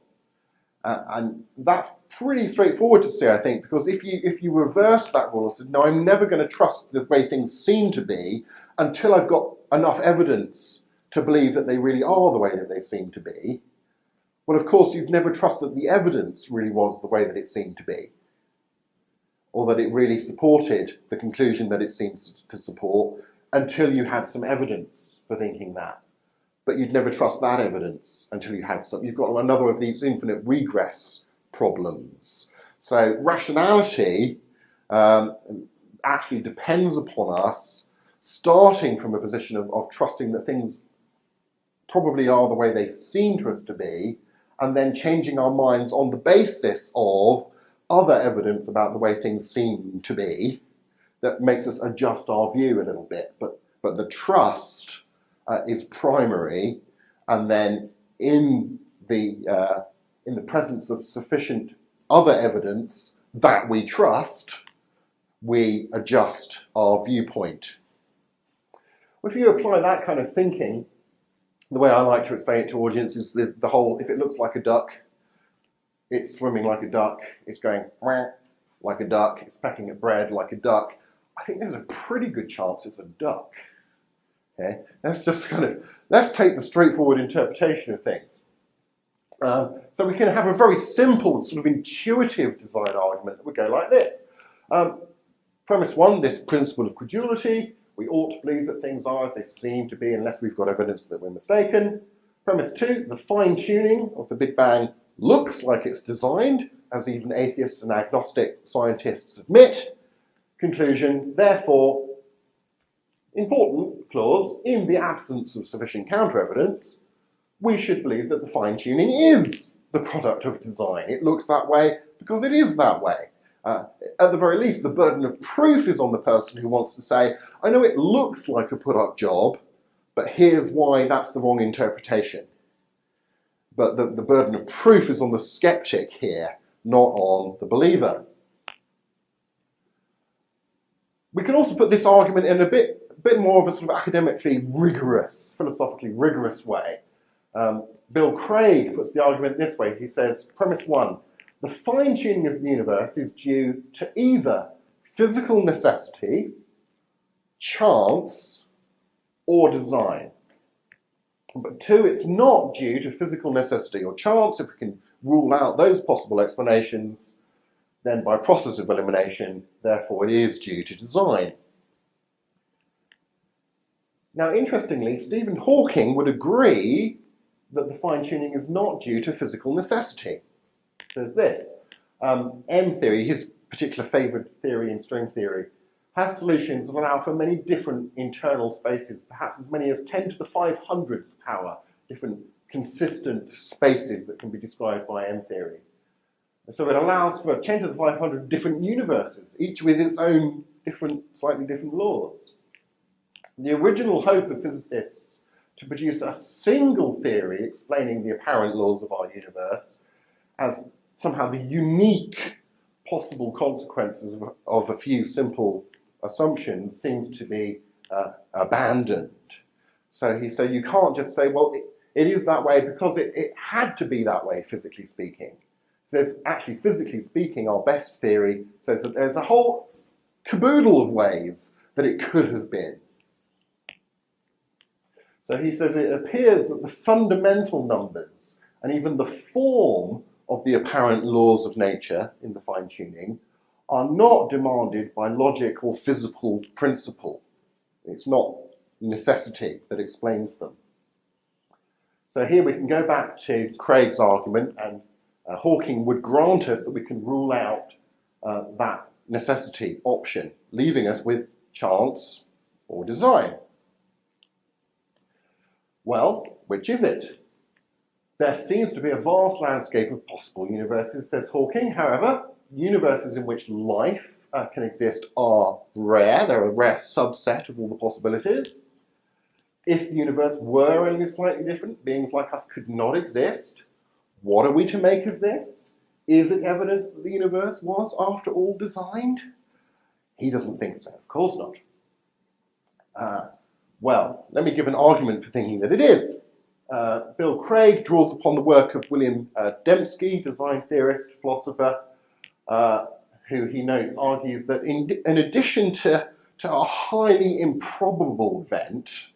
And that's pretty straightforward to say, I think, because if you reverse that rule and said, no, I'm never going to trust the way things seem to be until I've got enough evidence to believe that they really are the way that they seem to be, well, of course, you'd never trust that the evidence really was the way that it seemed to be, or that it really supported the conclusion that it seems to support until you had some evidence for thinking that. but you'd never trust that evidence until you had some. You've got another of these infinite regress problems. So rationality actually depends upon us starting from a position of trusting that things probably are the way they seem to us to be, and then changing our minds on the basis of other evidence about the way things seem to be that makes us adjust our view a little bit. But the trust is primary, and then in the presence of sufficient other evidence that we trust, we adjust our viewpoint. If you apply that kind of thinking, the way I like to explain it to audiences is the whole, if it looks like a duck, it's swimming like a duck, it's going like a duck, it's pecking at bread like a duck, I think there's a pretty good chance it's a duck. Okay? Let's take the straightforward interpretation of things. So we can have a very simple, sort of intuitive design argument that would go like this. Premise one, this principle of credulity. We ought to believe that things are as they seem to be unless we've got evidence that we're mistaken. Premise two, the fine-tuning of the Big Bang looks like it's designed, as even atheist and agnostic scientists admit. Conclusion, therefore, important clause, in the absence of sufficient counter-evidence, we should believe that the fine-tuning is the product of design. It looks that way because it is that way. At the very least, the burden of proof is on the person who wants to say, I know it looks like a put-up job, but here's why that's the wrong interpretation. But the burden of proof is on the skeptic here, not on the believer. We can also put this argument in a bit more of a sort of academically rigorous, philosophically rigorous way. Bill Craig puts the argument this way. He says, premise one, the fine-tuning of the universe is due to either physical necessity, chance, or design. But two, it's not due to physical necessity or chance. If we can rule out those possible explanations, then by process of elimination, therefore it is due to design. Now, interestingly, Stephen Hawking would agree that the fine-tuning is not due to physical necessity. There's this. M theory, his particular favourite theory in string theory, has solutions that allow for many different internal spaces, perhaps as many as 10 to the 500th power, different consistent spaces that can be described by M theory. And so it allows for 10 to the 500 different universes, each with its own slightly different laws. The original hope of physicists to produce a single theory explaining the apparent laws of our universe as somehow the unique possible consequences of a few simple assumptions seems to be abandoned. So you can't just say, well, it is that way because it had to be that way, physically speaking. So there's actually, physically speaking, our best theory says that there's a whole caboodle of ways that it could have been. So he says it appears that the fundamental numbers and even the form of the apparent laws of nature in the fine-tuning are not demanded by logic or physical principle. It's not necessity that explains them. So here we can go back to Craig's argument, and Hawking would grant us that we can rule out that necessity option, leaving us with chance or design. Well, which is it? There seems to be a vast landscape of possible universes, says Hawking. However, universes in which life can exist are rare. They're a rare subset of all the possibilities. If the universe were only slightly different, beings like us could not exist. What are we to make of this? Is it evidence that the universe was, after all, designed? He doesn't think so. Of course not. Well, let me give an argument for thinking that it is. Bill Craig draws upon the work of William Dembski, design theorist, philosopher, who he notes argues that in addition to a highly improbable event,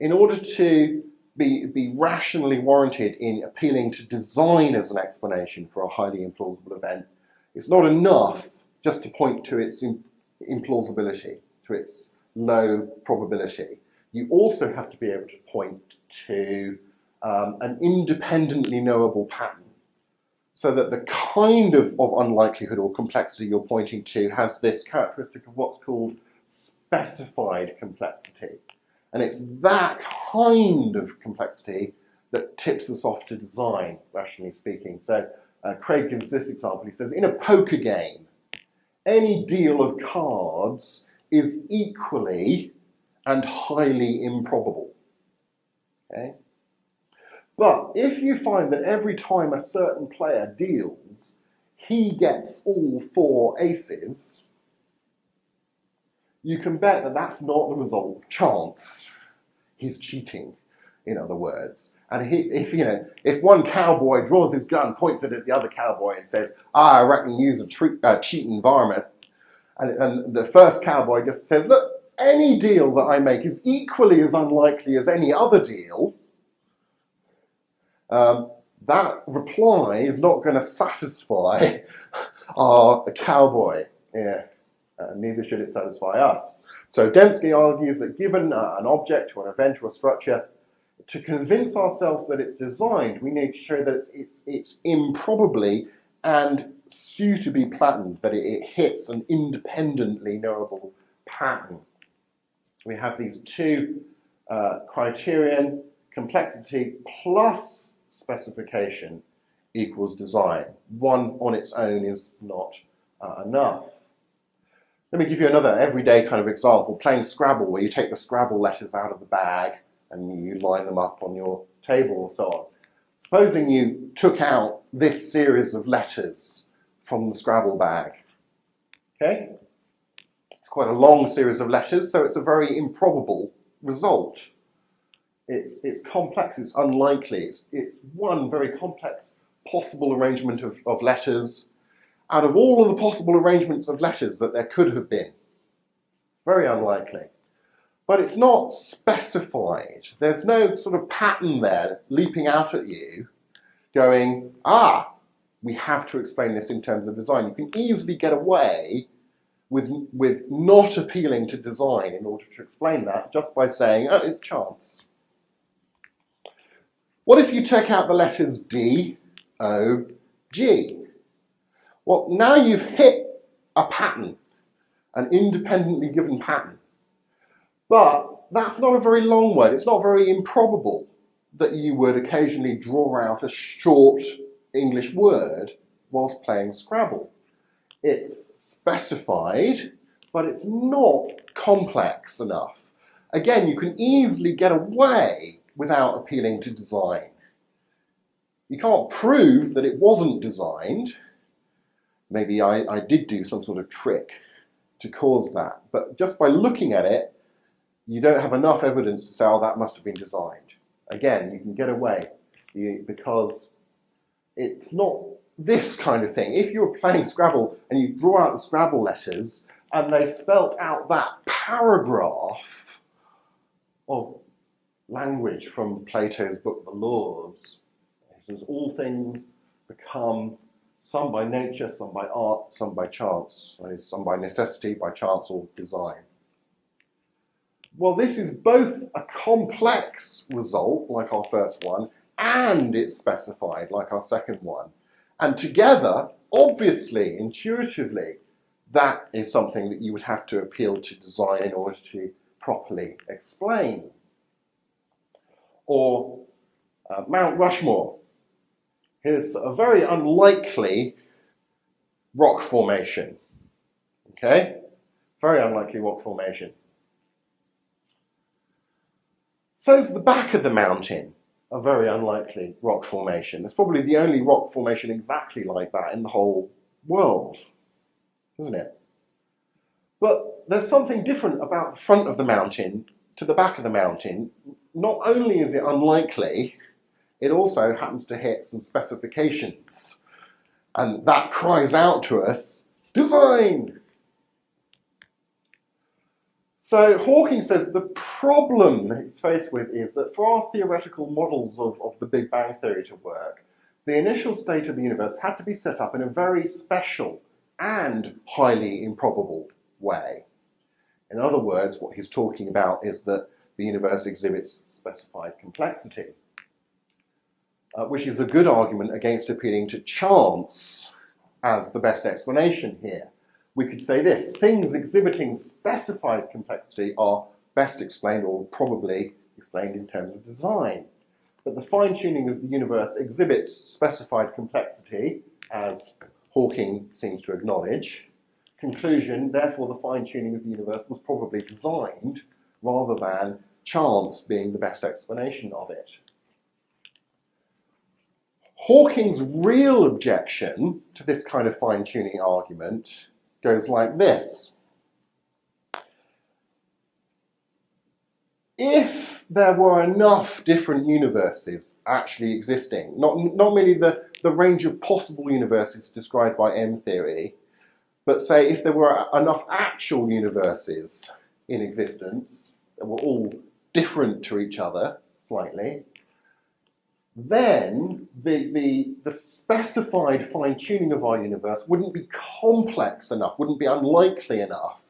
in order to be rationally warranted in appealing to design as an explanation for a highly implausible event, it's not enough just to point to its implausibility, to its low probability. you also have to be able to point to an independently knowable pattern, so that the kind of unlikelihood or complexity you're pointing to has this characteristic of what's called specified complexity. And it's that kind of complexity that tips us off to design, rationally speaking. So Craig gives this example. He says, in a poker game, any deal of cards is equally and highly improbable. Okay? But if you find that every time a certain player deals, he gets all 4 aces, you can bet that that's not the result of chance. He's cheating, in other words. And if one cowboy draws his gun, points it at the other cowboy and says, I reckon use a cheat environment, and the first cowboy just says, look, any deal that I make is equally as unlikely as any other deal, that reply is not going to satisfy our cowboy. Yeah. Neither should it satisfy us. So Dembski argues that given an object or an event or a structure, to convince ourselves that it's designed, we need to show that it's improbably and suitably patterned, that it hits an independently knowable pattern. We have these 2 criterion: complexity plus specification equals design. One on its own is not enough. Let me give you another everyday kind of example, playing Scrabble, where you take the Scrabble letters out of the bag and you line them up on your table and so on. Supposing you took out this series of letters from the Scrabble bag. Okay? It's quite a long series of letters, so it's a very improbable result. It's complex, it's unlikely, it's one very complex possible arrangement of letters out of all of the possible arrangements of letters that there could have been. It's very unlikely. But it's not specified. There's no sort of pattern there leaping out at you going, we have to explain this in terms of design. You can easily get away with not appealing to design in order to explain that just by saying, it's chance. What if you take out the letters D, O, G? Well, now you've hit a pattern, an independently given pattern. But that's not a very long word. It's not very improbable that you would occasionally draw out a short English word whilst playing Scrabble. It's specified, but it's not complex enough. Again, you can easily get away without appealing to design. You can't prove that it wasn't designed. Maybe I did do some sort of trick to cause that. But just by looking at it, you don't have enough evidence to say, that must have been designed. Again, you can get away because it's not this kind of thing. If you were playing Scrabble and you draw out the Scrabble letters and they spelt out that paragraph of language from Plato's book, The Laws, it says all things become some by nature, some by art, some by chance. That is, some by necessity, by chance, or design. Well, this is both a complex result, like our first one, and it's specified, like our second one. And together, obviously, intuitively, that is something that you would have to appeal to design in order to properly explain. Or Mount Rushmore. Here's a very unlikely rock formation. Okay? Very unlikely rock formation. So is the back of the mountain a very unlikely rock formation. It's probably the only rock formation exactly like that in the whole world, isn't it? But there's something different about the front of the mountain to the back of the mountain. Not only is it unlikely, it also happens to hit some specifications. And that cries out to us, design! So Hawking says the problem it's faced with is that for our theoretical models of the Big Bang Theory to work, the initial state of the universe had to be set up in a very special and highly improbable way. In other words, what he's talking about is that the universe exhibits specified complexity, which is a good argument against appealing to chance as the best explanation here. We could say this: things exhibiting specified complexity are best explained, or probably explained, in terms of design. But the fine-tuning of the universe exhibits specified complexity, as Hawking seems to acknowledge. Conclusion: therefore the fine-tuning of the universe was probably designed, rather than chance being the best explanation of it. Hawking's real objection to this kind of fine-tuning argument goes like this. If there were enough different universes actually existing, not merely the range of possible universes described by M-theory, but say if there were enough actual universes in existence that were all different to each other slightly, then the specified fine-tuning of our universe wouldn't be complex enough, wouldn't be unlikely enough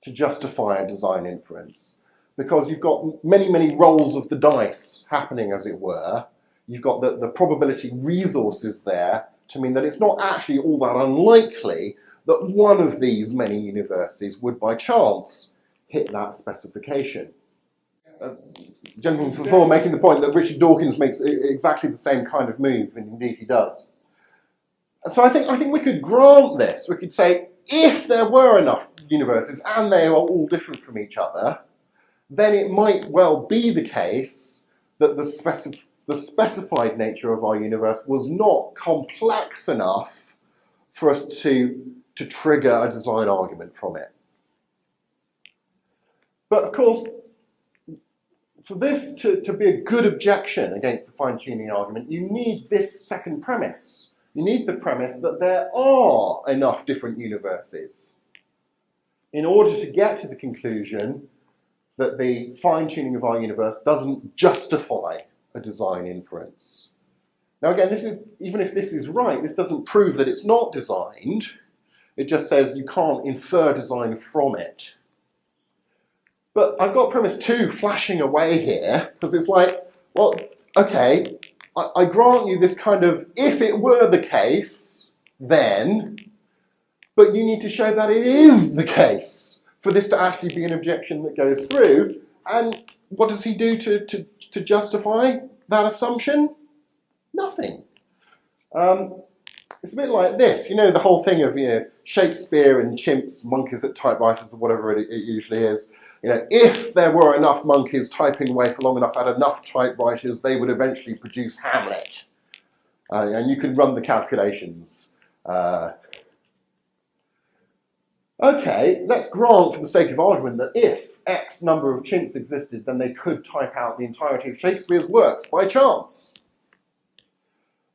to justify a design inference. Because you've got many, many rolls of the dice happening, as it were. You've got the probability resources there to mean that it's not actually all that unlikely that one of these many universes would by chance hit that specification. Gentleman before making the point that Richard Dawkins makes exactly the same kind of move, and indeed he does. And so I think we could grant this. We could say, if there were enough universes and they are all different from each other, then it might well be the case that the specified nature of our universe was not complex enough for us to trigger a design argument from it. But of course, for this to be a good objection against the fine-tuning argument, you need this second premise. You need the premise that there are enough different universes in order to get to the conclusion that the fine-tuning of our universe doesn't justify a design inference. Now again, even if this is right, this doesn't prove that it's not designed. It just says you can't infer design from it. But I've got premise 2 flashing away here, because it's like, well, okay, I grant you this kind of, if it were the case, then, but you need to show that it is the case for this to actually be an objection that goes through. And what does he do to justify that assumption? Nothing. It's a bit like this, the whole thing of, Shakespeare and chimps, monkeys at typewriters, or whatever it usually is. If there were enough monkeys typing away for long enough at enough typewriters, they would eventually produce Hamlet. And you can run the calculations. Okay, let's grant for the sake of argument that if X number of chimps existed, then they could type out the entirety of Shakespeare's works by chance.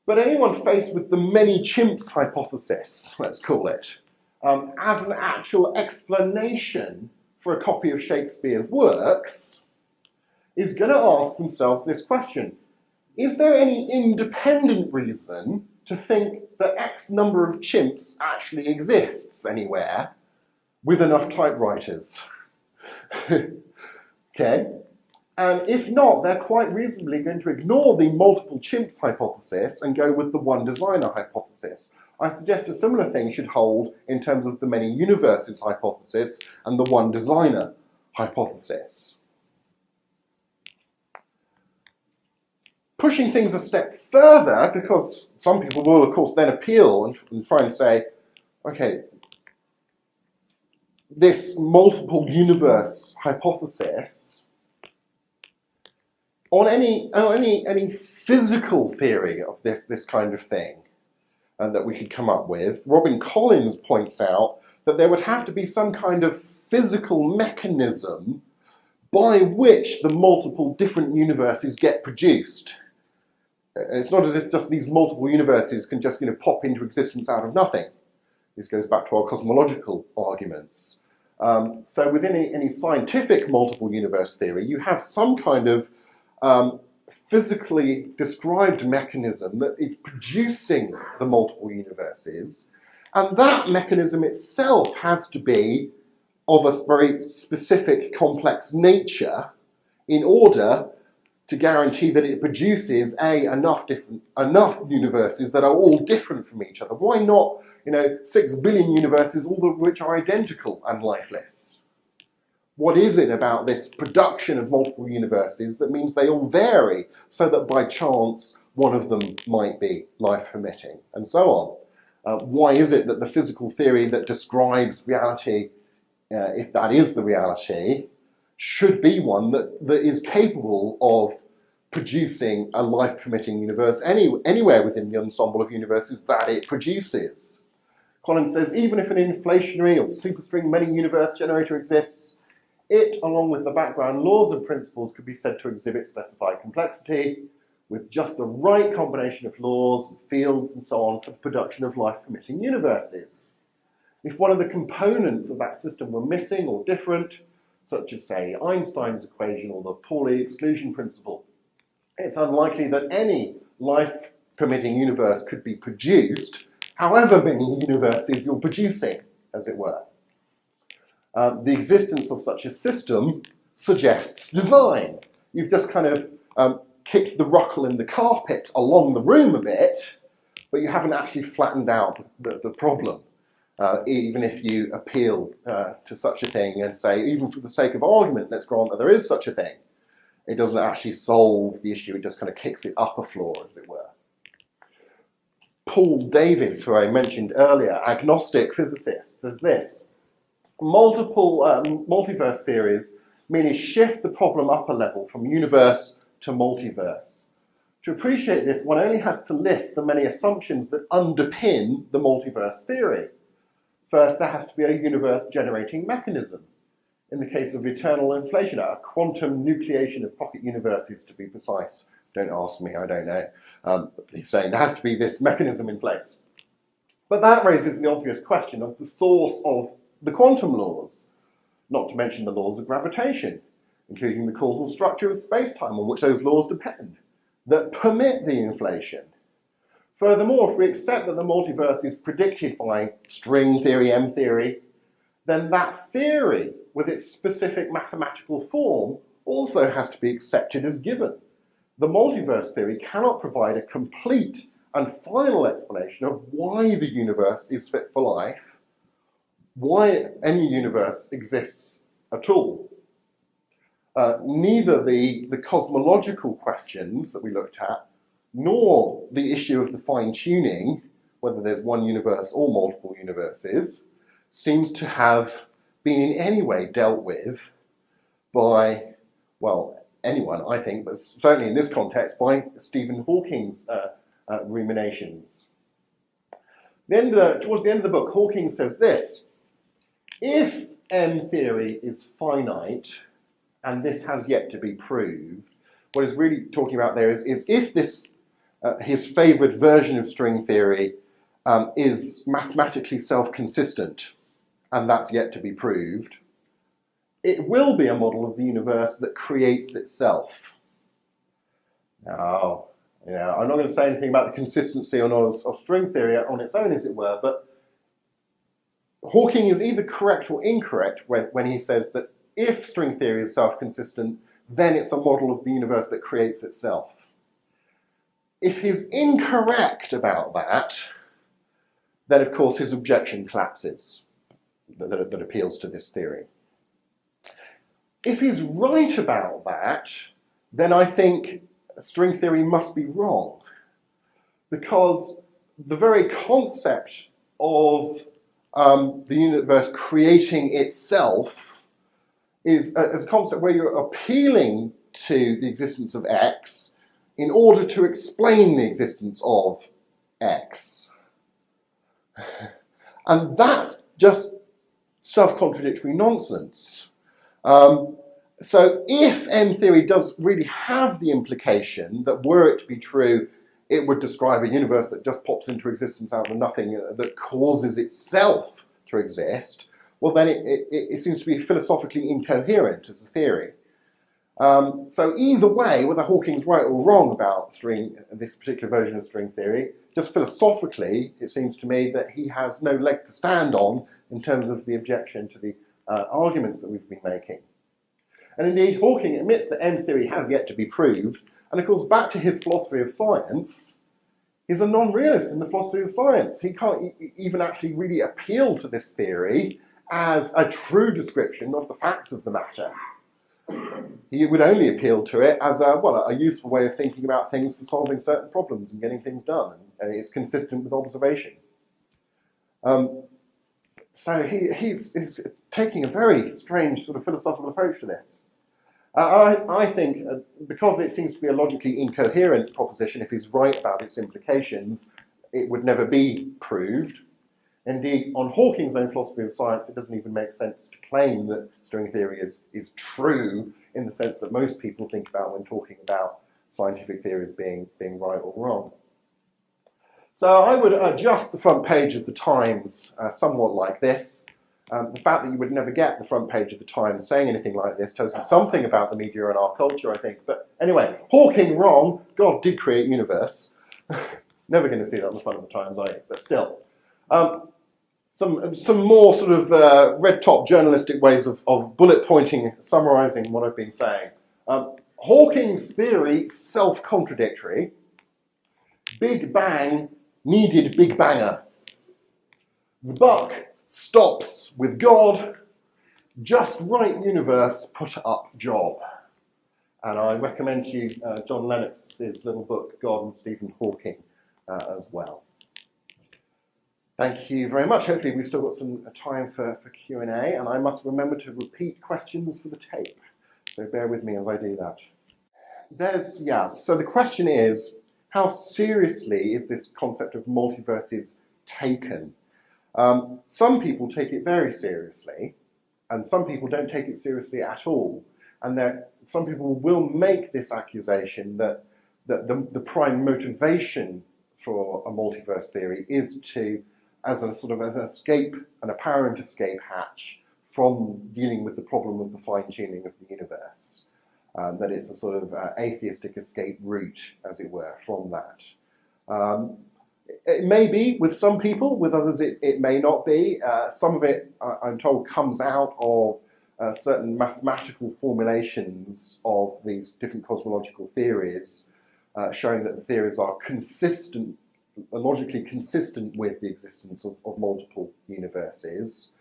But anyone faced with the many chimps hypothesis, let's call it, as an actual explanation for a copy of Shakespeare's works, is going to ask themselves this question: is there any independent reason to think that X number of chimps actually exists anywhere with enough typewriters? Okay, and if not, they're quite reasonably going to ignore the multiple chimps hypothesis and go with the one designer hypothesis. I suggest a similar thing should hold in terms of the many universes hypothesis and the one designer hypothesis. Pushing things a step further, because some people will, of course, then appeal and try and say, okay, this multiple universe hypothesis, on any physical theory of this kind of thing that we could come up with, Robin Collins points out that there would have to be some kind of physical mechanism by which the multiple different universes get produced. It's not as if just these multiple universes can just pop into existence out of nothing. This goes back to our cosmological arguments. So within any scientific multiple universe theory, you have some kind of physically described mechanism that is producing the multiple universes, and that mechanism itself has to be of a very specific, complex nature in order to guarantee that it produces enough universes that are all different from each other. Why not, 6 billion universes, all of which are identical and lifeless? What is it about this production of multiple universes that means they all vary so that by chance one of them might be life permitting, and so on? Why is it that the physical theory that describes reality, if that is the reality, should be one that is capable of producing a life-permitting universe anywhere within the ensemble of universes that it produces? Collins says, even if an inflationary or superstring many-universe generator exists, it, along with the background laws and principles, could be said to exhibit specified complexity with just the right combination of laws and fields and so on for the production of life-permitting universes. If one of the components of that system were missing or different, such as, say, Einstein's equation or the Pauli exclusion principle, it's unlikely that any life-permitting universe could be produced, however many universes you're producing, as it were. The existence of such a system suggests design. You've just kind of kicked the ruckle in the carpet along the room a bit, but you haven't actually flattened out the problem. Even if you appeal to such a thing and say, even for the sake of argument, let's grant that there is such a thing, it doesn't actually solve the issue, it just kind of kicks it up a floor, as it were. Paul Davies, who I mentioned earlier, agnostic physicist, says this: multiple multiverse theories merely shift the problem up a level from universe to multiverse. To appreciate this, one only has to list the many assumptions that underpin the multiverse theory. First, there has to be a universe-generating mechanism. In the case of eternal inflation, a quantum nucleation of pocket universes, to be precise. Don't ask me, I don't know. He's saying there has to be this mechanism in place. But that raises the obvious question of the source of the quantum laws, not to mention the laws of gravitation, including the causal structure of space-time on which those laws depend, that permit the inflation. Furthermore, if we accept that the multiverse is predicted by string theory, M theory, then that theory, with its specific mathematical form, also has to be accepted as given. The multiverse theory cannot provide a complete and final explanation of why the universe is fit for life, why any universe exists at all. Neither the cosmological questions that we looked at, nor the issue of the fine-tuning, whether there's one universe or multiple universes, seems to have been in any way dealt with by, well, anyone, I think, but certainly in this context, by Stephen Hawking's ruminations. Towards the end of the book, Hawking says this: if M theory is finite, and this has yet to be proved, what he's really talking about there is if this, his favoured version of string theory is mathematically self-consistent, and that's yet to be proved, it will be a model of the universe that creates itself. Now, I'm not going to say anything about the consistency or not of string theory on its own, as it were, but Hawking is either correct or incorrect when he says that if string theory is self-consistent, then it's a model of the universe that creates itself. If he's incorrect about that, then of course his objection collapses that appeals to this theory. If he's right about that, then I think string theory must be wrong, because the very concept of the universe creating itself is a concept where you're appealing to the existence of X in order to explain the existence of X. And that's just self-contradictory nonsense. So if M theory does really have the implication that were it to be true, it would describe a universe that just pops into existence out of nothing, that causes itself to exist, well then it seems to be philosophically incoherent as a theory. So either way, whether Hawking's right or wrong about this particular version of string theory, just philosophically, it seems to me that he has no leg to stand on in terms of the objection to the arguments that we've been making. And indeed, Hawking admits that M theory has yet to be proved, and of course, back to his philosophy of science, he's a non-realist in the philosophy of science. He can't even actually really appeal to this theory as a true description of the facts of the matter. He would only appeal to it as a useful way of thinking about things for solving certain problems and getting things done, and it's consistent with observation. So he's taking a very strange sort of philosophical approach to this. I think, because it seems to be a logically incoherent proposition, if he's right about its implications, it would never be proved. Indeed, on Hawking's own philosophy of science, it doesn't even make sense to claim that string theory is true in the sense that most people think about when talking about scientific theories being right or wrong. So I would adjust the front page of the Times somewhat like this. The fact that you would never get the front page of the Times saying anything like this tells you something about the media and our culture, I think. But anyway, Hawking wrong, God did create universe. Never going to see that on the front of the Times, are you? But still. Some more sort of red-top journalistic ways of bullet pointing, summarising what I've been saying. Hawking's theory, self-contradictory. Big Bang needed Big Banger. The buck stops with God. Just right universe, put up job. And I recommend to you John Lennox's little book, God and Stephen Hawking, as well. Thank you very much. Hopefully we've still got some time for Q&A, and I must remember to repeat questions for the tape. So bear with me as I do that. So the question is, how seriously is this concept of multiverses taken? Some people take it very seriously, and some people don't take it seriously at all. And some people will make this accusation that the prime motivation for a multiverse theory is as a sort of an escape, an apparent escape hatch from dealing with the problem of the fine-tuning of the universe. That it's a sort of atheistic escape route, as it were, from that. It may be with some people, with others it may not be. Some of it, I'm told, comes out of certain mathematical formulations of these different cosmological theories, showing that the theories are consistent, logically consistent with the existence of multiple universes.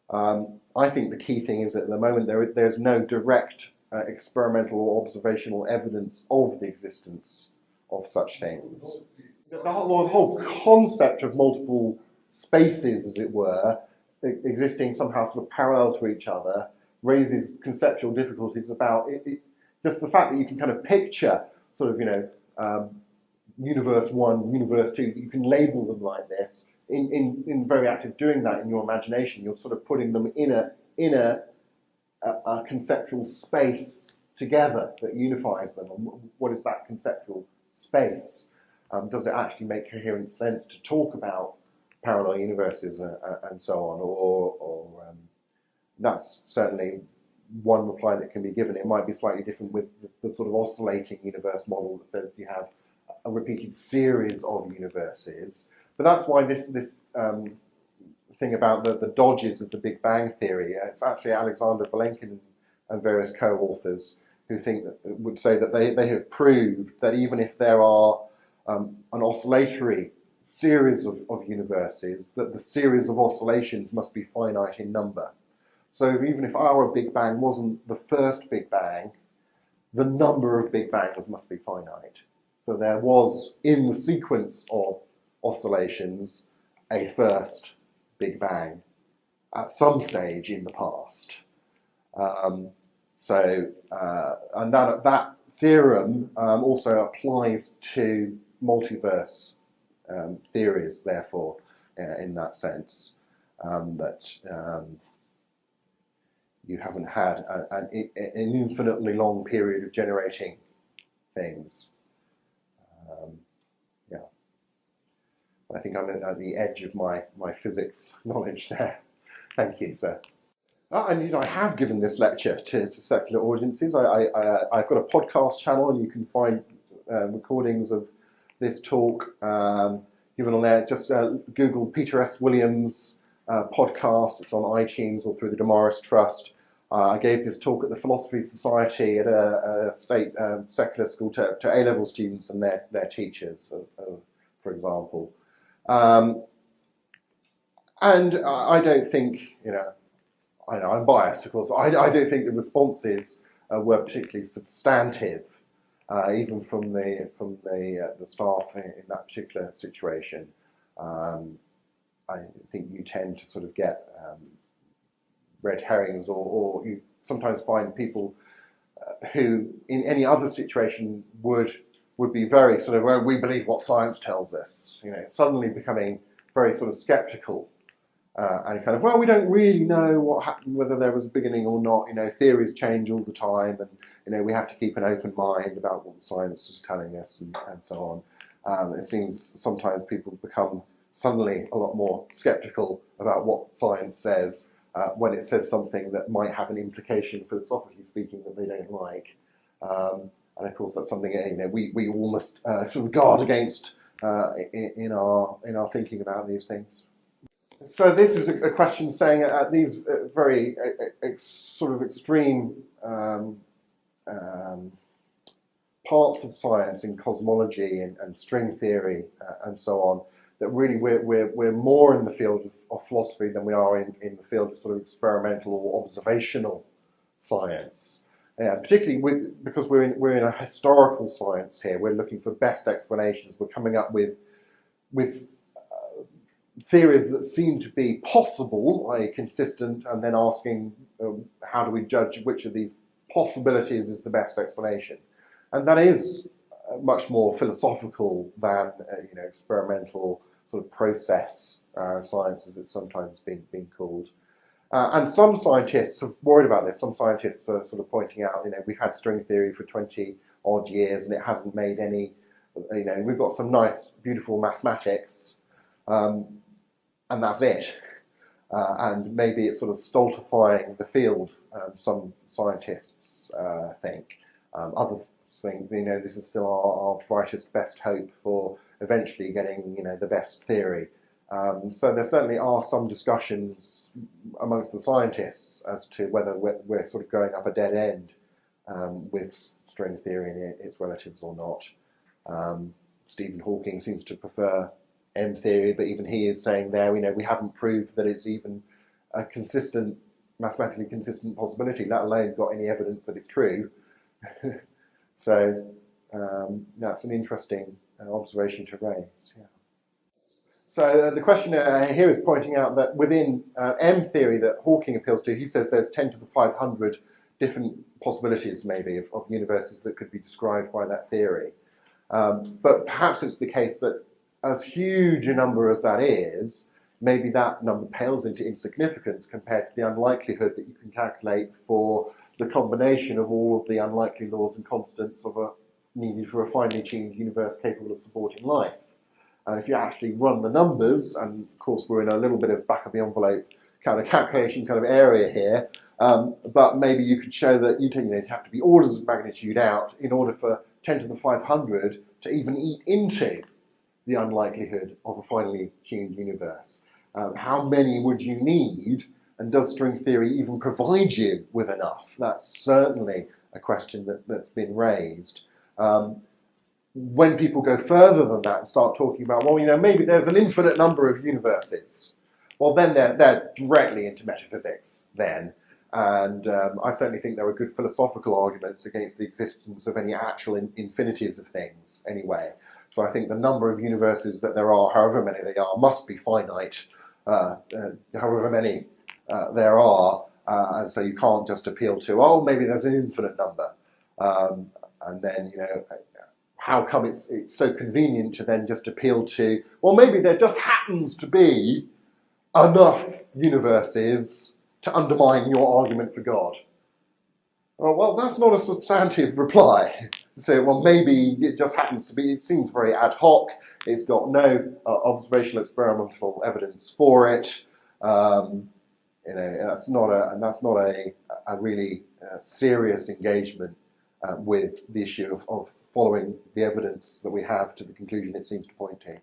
I think the key thing is that at the moment there's no direct experimental or observational evidence of the existence of such things. The whole concept of multiple spaces, as it were, existing somehow sort of parallel to each other, raises conceptual difficulties about just the fact that you can kind of picture sort of, universe 1, universe 2, you can label them like this. In the very act of doing that in your imagination, you're sort of putting them in a conceptual space together that unifies them. And what is that conceptual space? Does it actually make coherent sense to talk about parallel universes and so on? Or that's certainly one reply that can be given. It might be slightly different with the sort of oscillating universe model that says you have a repeated series of universes. But that's why this thing about the dodges of the Big Bang theory, it's actually Alexander Vilenkin and various co-authors who would say that they have proved that even if there are an oscillatory series of universes, that the series of oscillations must be finite in number. So even if our Big Bang wasn't the first Big Bang, the number of Big Bangs must be finite. So there was, in the sequence of oscillations, a first Big Bang at some stage in the past. And that theorem also applies to multiverse theories, therefore, in that sense, that you haven't had an infinitely long period of generating things. I think I'm at the edge of my physics knowledge there. Thank you, sir. And I have given this lecture to secular audiences. I've got a podcast channel, and you can find recordings of this talk given on there. Just Google Peter S. Williams podcast. It's on iTunes or through the Damaris Trust. I gave this talk at the Philosophy Society at a state secular school to A-level students and their teachers, for example. And I don't think, I know I'm biased, of course, but I don't think the responses were particularly substantive, even from the staff in that particular situation. I think you tend to sort of get red herrings, or you sometimes find people who, in any other situation, would be very sort of, well, we believe what science tells us, suddenly becoming very sort of skeptical. And kind of, well, we don't really know what happened, whether there was a beginning or not. Theories change all the time, and we have to keep an open mind about what the science is telling us, and so on. It seems sometimes people become suddenly a lot more skeptical about what science says when it says something that might have an implication, philosophically speaking, that they don't like. And of course, that's something we all must sort of guard against in our thinking about these things. So this is a question saying at these very sort of extreme parts of science in cosmology and string theory and so on, that really we're more in the field of philosophy than we are in the field of sort of experimental or observational science. Particularly because we're in a historical science here. We're looking for best explanations. We're coming up with theories that seem to be possible, i.e. consistent, and then asking how do we judge which of these possibilities is the best explanation. And that is much more philosophical than experimental sort of process science, as it's sometimes been called. And some scientists are worried about this. Some scientists are sort of pointing out, we've had string theory for 20 odd years and it hasn't made any, we've got some nice, beautiful mathematics, and that's it. And maybe it's sort of stultifying the field, some scientists think. Others think, this is still our brightest, best hope for eventually getting, the best theory. So there certainly are some discussions amongst the scientists as to whether we're sort of going up a dead end with string theory and its relatives or not. Stephen Hawking seems to prefer M theory, but even he is saying there, we haven't proved that it's even a consistent, mathematically consistent possibility, let alone got any evidence that it's true. So that's an interesting observation to raise. Yeah. So the questioner here is pointing out that within M theory that Hawking appeals to, he says there's 10 to the 500 different possibilities maybe of universes that could be described by that theory. But perhaps it's the case that as huge a number as that is, maybe that number pales into insignificance compared to the unlikelihood that you can calculate for the combination of all of the unlikely laws and constants needed for a finely tuned universe capable of supporting life. If you actually run the numbers, and of course we're in a little bit of back of the envelope kind of calculation kind of area here, but maybe you could show that you'd have to be orders of magnitude out in order for 10 to the 500 to even eat into the unlikelihood of a finely tuned universe. How many would you need, and does string theory even provide you with enough? That's certainly a question that's been raised. When people go further than that and start talking about, well, maybe there's an infinite number of universes, well, then they're directly into metaphysics then. And I certainly think there are good philosophical arguments against the existence of any actual infinities of things anyway. So I think the number of universes that there are, however many they are, must be finite, however many there are. And so you can't just appeal to, maybe there's an infinite number. And then, how come it's so convenient to then just appeal to, well, maybe there just happens to be enough universes to undermine your argument for God. Well, that's not a substantive reply. So, well, maybe it just happens to be, it seems very ad hoc, it's got no observational experimental evidence for it. That's not a really serious engagement with the issue of following the evidence that we have to the conclusion it seems to point to.